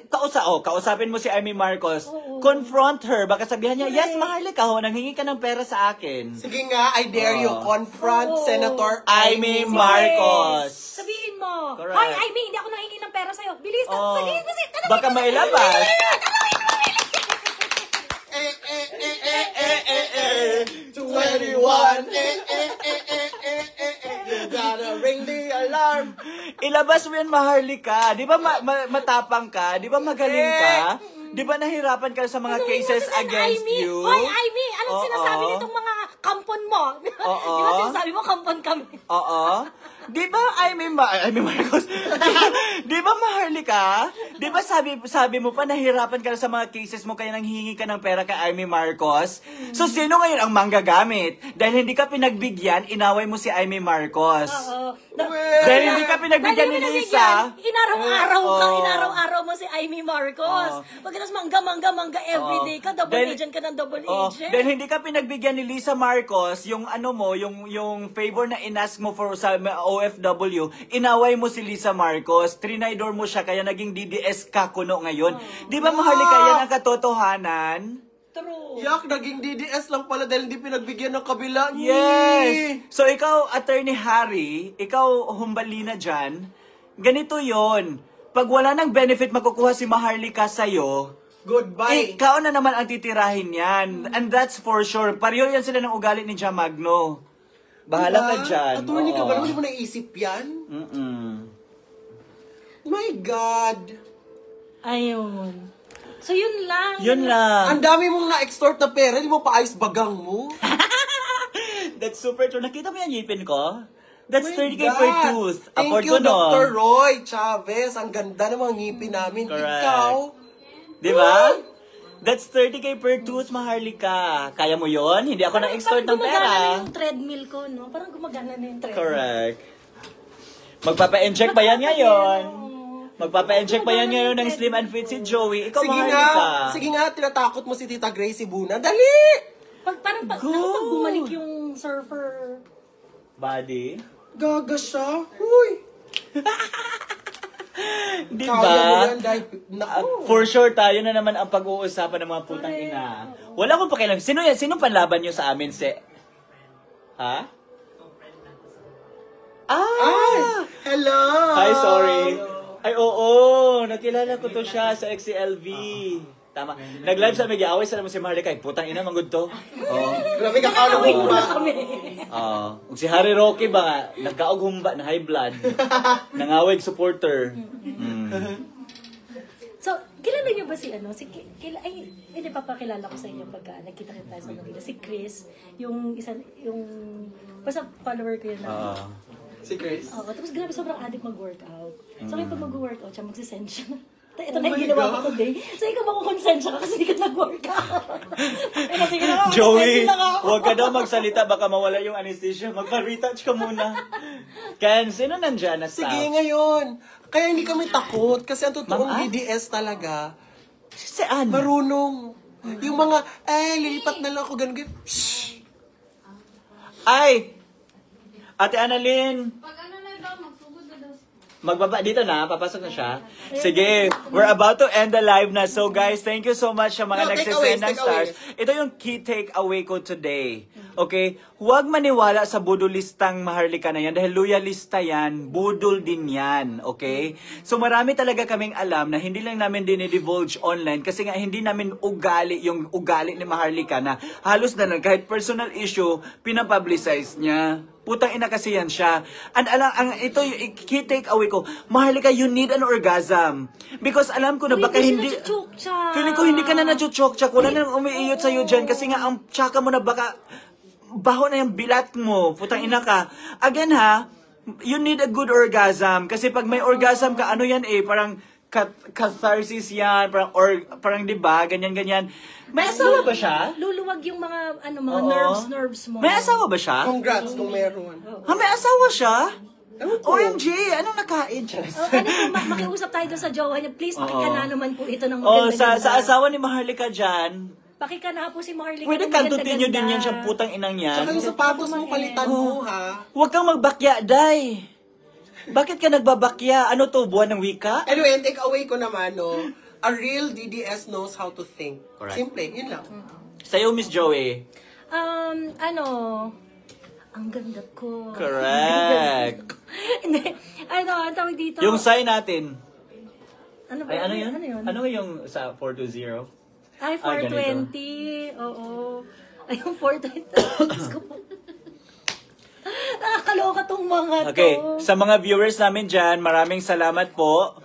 [SPEAKER 1] Kausapin mo si Amy Marcos. Confront her. Baka sabihan niya, yes, Maharlika, nanghingi ka ng pera sa akin.
[SPEAKER 2] Sige nga, I dare you. Confront Senator
[SPEAKER 1] Amy Marcos.
[SPEAKER 3] Sabihin mo,
[SPEAKER 1] Correct.
[SPEAKER 3] Hoy, Amy, hindi ako nanghingi ng pera sa'yo. Bilis, sabihin mo siya.
[SPEAKER 1] Baka mailabas.
[SPEAKER 2] 21. You gotta ring the alarm.
[SPEAKER 1] Ilabas mo yan, Maharlika. Di ba matapang ka? Di ba magaling ka? Di ba nahirapan ka sa mga cases against you?
[SPEAKER 3] Hoy, Amy, anong sinasabi nitong mga kampon mo? Di ba sinasabi mo, kampon kami?
[SPEAKER 1] Oo. Di ba, Amy Marcos? Di ba, Maharlika? Di ba sabi mo pa nahirapan ka sa mga cases mo kaya nanghingi ka ng pera kay Amy Marcos? So, sino ngayon ang manggagamit? Dahil hindi ka pinagbigyan, inaway mo si Amy Marcos.
[SPEAKER 3] Oo.
[SPEAKER 1] Dahil hindi ka pinagbigyan ni Lisa.
[SPEAKER 3] Inaraw-araw mo si Amy Marcos. Pagkatapos mangga everyday ka, double agent ka ng double agent.
[SPEAKER 1] Dahil hindi ka pinagbigyan ni Lisa Marcos, yung yung favor na inask mo for sa OFW, inaway mo si Lisa Marcos, trinaydor mo siya, kaya naging DDS ka kuno ngayon. Di ba, Maharlika, yan ang katotohanan?
[SPEAKER 3] True.
[SPEAKER 2] Yak, naging DDS lang pala dahil hindi pinagbigyan ng kabila.
[SPEAKER 1] Yes! So, ikaw, Attorney Harry, ikaw, humbalina dyan, ganito yon. Pag wala ng benefit makukuha si Maharlika sa'yo,
[SPEAKER 2] goodbye.
[SPEAKER 1] Ikaw na naman ang titirahin yan. And that's for sure. Pareho yan sila ng ugali ni Jamagno. Bahala ka dyan.
[SPEAKER 2] Attorney ka ba? Hindi mo naisip yan? My God.
[SPEAKER 3] Ayun. So, yun lang.
[SPEAKER 1] Yun lang.
[SPEAKER 2] Ang dami mong na-extort na pera, hindi mo paayos bagang mo.
[SPEAKER 1] That's super true. Nakita mo yan, ngipin ko? That's
[SPEAKER 2] My
[SPEAKER 1] 30K
[SPEAKER 2] God.
[SPEAKER 1] per tooth.
[SPEAKER 2] Thank
[SPEAKER 1] Afford
[SPEAKER 2] you,
[SPEAKER 1] ko, no?
[SPEAKER 2] Dr. Roy Chavez. Ang ganda ng mga ngipin namin.
[SPEAKER 1] Correct.
[SPEAKER 2] Ikaw.
[SPEAKER 1] Di ba? That's 30K per tooth, Maharlika. Kaya mo yon? Hindi ako na-extort ng
[SPEAKER 3] Parang gumagana na
[SPEAKER 1] pera.
[SPEAKER 3] yung treadmill ko, no? Parang gumagana na yung treadmill.
[SPEAKER 1] Correct. Magpapa-inject ba yan ngayon? Magpapa-inject ba yan ngayon ng Slim and Fit si Joey? Ikaw, Maharlika.
[SPEAKER 2] Sige nga, tinatakot mo si Tita Grace Ibuna. Dali!
[SPEAKER 3] Pag bumalik yung surfer.
[SPEAKER 1] Body?
[SPEAKER 2] Gaga siya. Uy!
[SPEAKER 1] Di
[SPEAKER 2] Kaya mo
[SPEAKER 1] ba?
[SPEAKER 2] yan dahil... Naku.
[SPEAKER 1] For sure, tayo na naman ang pag-uusapan ng mga putang ina. Wala akong pakialam. Sino yan? Sino panlaban nyo sa amin? Ha?
[SPEAKER 2] Ay! Hello!
[SPEAKER 1] Hi, sorry. Ay, oo. Nakilala ko to siya sa XCLV. Tama. Nag-live sa Megi Away sa naman si Maharlika. Putang ina, manggod to.
[SPEAKER 2] Grabe ka kaulong humba.
[SPEAKER 1] Kung si Harry Roque ba nga, nagkaog humba na high blood. Nangawig supporter.
[SPEAKER 3] So, kilala niyo ba si hindi papakilala ko sa inyo pagka nagkita tayo sa Manila. Si Chris, yung basta follower ko yun na.
[SPEAKER 2] Si Chris?
[SPEAKER 3] Oo, tapos grabe sobrang addict mag-workout. So, may pag mag-workout siya, magsisend siya. Ito
[SPEAKER 2] Oh
[SPEAKER 3] na yung
[SPEAKER 2] my
[SPEAKER 3] ginawa ko
[SPEAKER 2] God.
[SPEAKER 3] today. So, ikaw makukonsent siya kasi hindi ka nag-workout. Sige na,
[SPEAKER 1] Joey,
[SPEAKER 3] mag-send lang ako.
[SPEAKER 1] huwag ka daw magsalita, baka mawala yung anesthesia. Magpa-retouch ka muna. Ken, sino nandyan na staff?
[SPEAKER 2] Sige, ngayon. Kaya hindi kami takot kasi ang totoong
[SPEAKER 1] Ma'am,
[SPEAKER 2] DDS talaga,
[SPEAKER 1] Saan?
[SPEAKER 2] marunong. Yung mga, lilipat na lang ako, ganun. Shh!
[SPEAKER 1] Ay! Ate Annalyn!
[SPEAKER 4] Pag ano na daw, magsugod na daw.
[SPEAKER 1] Magbaba dito na, papasok na siya. Sige, we're about to end the live na. So guys, thank you so much sa mga
[SPEAKER 2] No,
[SPEAKER 1] nagsisend ng
[SPEAKER 2] takeaways.
[SPEAKER 1] stars. Ito yung key takeaway ko today. Okay? Huwag maniwala sa budolistang Maharlika na yan dahil loyalista yan, budol din yan. Okay? So marami talaga kaming alam na hindi lang namin dinidivulge online kasi nga hindi namin ugali yung ugali ni Maharlika na halos na lang kahit personal issue, pinapublicize niya. Putang ina kasi yan siya. And ito yung key takeaway ko, Maharlika, you need an orgasm. Because alam ko na baka hindi... Feeling ko hindi ka na na-chok-chak. Wala nang umiiyot sa'yo dyan. Kasi nga ang tsaka mo na baka... Baho na yung bilat mo. Putang ina ka. Again ha, you need a good orgasm. Kasi pag may orgasm ka, ano yan parang catharsis yan. Parang diba, ganyan-ganyan. May asawa ba siya?
[SPEAKER 3] Luluwag yung mga,
[SPEAKER 1] Oo.
[SPEAKER 3] nerves mo.
[SPEAKER 1] May asawa ba siya?
[SPEAKER 2] Congrats kung meron.
[SPEAKER 1] Ha, may asawa siya?
[SPEAKER 2] Ewan ko.
[SPEAKER 1] OMG, anong nakain? Charis?
[SPEAKER 3] Makiusap tayo doon sa jowa niya. Please, pakikana naman po ito ng
[SPEAKER 1] Oh,
[SPEAKER 3] maganda-ganda.
[SPEAKER 1] sa asawa ni Maharlika dyan,
[SPEAKER 3] Pakikana po si Maharlika.
[SPEAKER 1] pwede
[SPEAKER 3] ng
[SPEAKER 1] kantutin nyo
[SPEAKER 3] maganda-ganda.
[SPEAKER 1] din yan siyang putang inang yan.
[SPEAKER 2] Tsaka yung sapatos mo, palitan mo, ha?
[SPEAKER 1] Huwag kang magbakya, day. Bakit ka nagbabakya? Ano to, buwan ng wika?
[SPEAKER 2] Anyway, take away ko naman, no? A real DDS knows how to think.
[SPEAKER 1] Correct.
[SPEAKER 2] Simple, yun lang.
[SPEAKER 1] Sa'yo, Miss Joey.
[SPEAKER 3] Ang ganda ko.
[SPEAKER 1] Correct.
[SPEAKER 3] Hindi, ang tawag dito.
[SPEAKER 1] Yung sign natin.
[SPEAKER 3] Ano ba?
[SPEAKER 1] Ay, ano yun?
[SPEAKER 3] Ano yun?
[SPEAKER 1] Ano yung sa 420?
[SPEAKER 3] Ay,
[SPEAKER 1] ganito.
[SPEAKER 3] 420. Oo. Ay, yung 420. Diyos ko po. Nakakaloka tong mga to.
[SPEAKER 1] Okay, sa mga viewers namin dyan, maraming salamat po.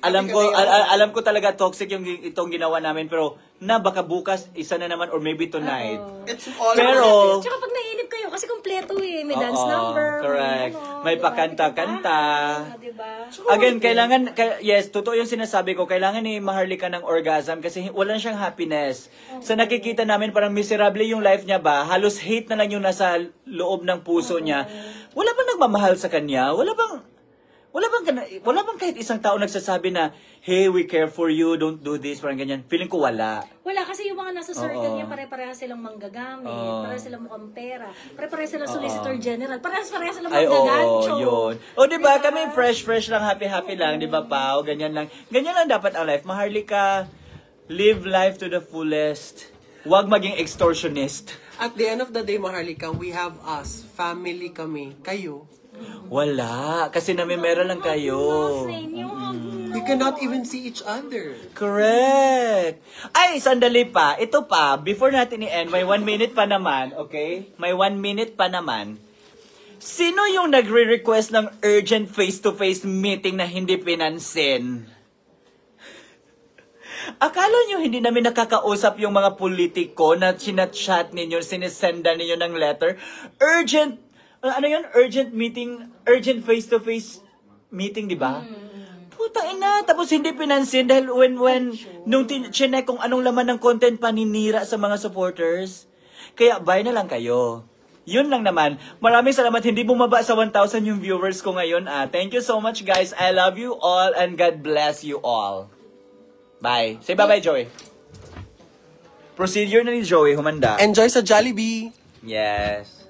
[SPEAKER 1] Alam ko talaga toxic yung itong ginawa namin, pero na baka bukas isa na naman or maybe tonight.
[SPEAKER 2] It's all
[SPEAKER 1] Pero
[SPEAKER 3] Tsaka pag naiinip kayo, kasi kompleto eh. May dance
[SPEAKER 1] Oo,
[SPEAKER 3] number.
[SPEAKER 1] correct. May
[SPEAKER 3] diba?
[SPEAKER 1] pakanta-kanta.
[SPEAKER 3] Diba?
[SPEAKER 1] Again, yes, totoo yung sinasabi ko, kailangan ni Maharlika ng orgasm kasi wala siyang happiness. Sa nakikita namin, parang miserable yung life niya ba, halos hate na lang yung nasa loob ng puso niya. Wala bang nagmamahal sa kanya? Wala bang kahit isang tao nagsasabi na, hey, we care for you, don't do this, parang ganyan. Feeling ko wala.
[SPEAKER 3] Wala kasi yung mga nasa circle
[SPEAKER 1] Oo.
[SPEAKER 3] niya, pare-pareha silang manggagamit,
[SPEAKER 1] Oo.
[SPEAKER 3] pareha silang mukhang pera, pare-pareha silang solicitor general, pareha silang
[SPEAKER 1] Ay, oo,
[SPEAKER 3] manggagancho.
[SPEAKER 1] yun. O, diba, kami fresh lang, happy lang, diba, Pao? Ganyan lang dapat ang life. Maharlika, live life to the fullest. Huwag maging extortionist.
[SPEAKER 2] At the end of the day, Maharlika, we have us. Family kami. Kayo.
[SPEAKER 1] Wala, kasi namimera lang kayo.
[SPEAKER 2] We cannot even see each other.
[SPEAKER 1] Correct. Ay, sandali pa. Ito pa, before natin i-end, may 1 minute pa naman, okay? May 1 minute pa naman. Sino yung nagre-request ng urgent face-to-face meeting na hindi pinansin? Akala nyo hindi namin nakakausap yung mga politiko na sinat-chat ninyo, sinisenda ninyo ng letter? Urgent, ano yun? Urgent meeting, urgent face-to-face meeting, di ba? Puta ina, tapos hindi pinansin dahil nung chinek kung anong laman ng content paninira sa mga supporters. Kaya bye na lang kayo. Yun lang naman. Maraming salamat. Hindi bumaba sa 1,000 yung viewers ko ngayon. Thank you so much guys. I love you all and God bless you all. Bye. Say bye-bye, Joey. Procedure na ni Joey, humanda.
[SPEAKER 2] Enjoy sa Jollibee!
[SPEAKER 1] Yes.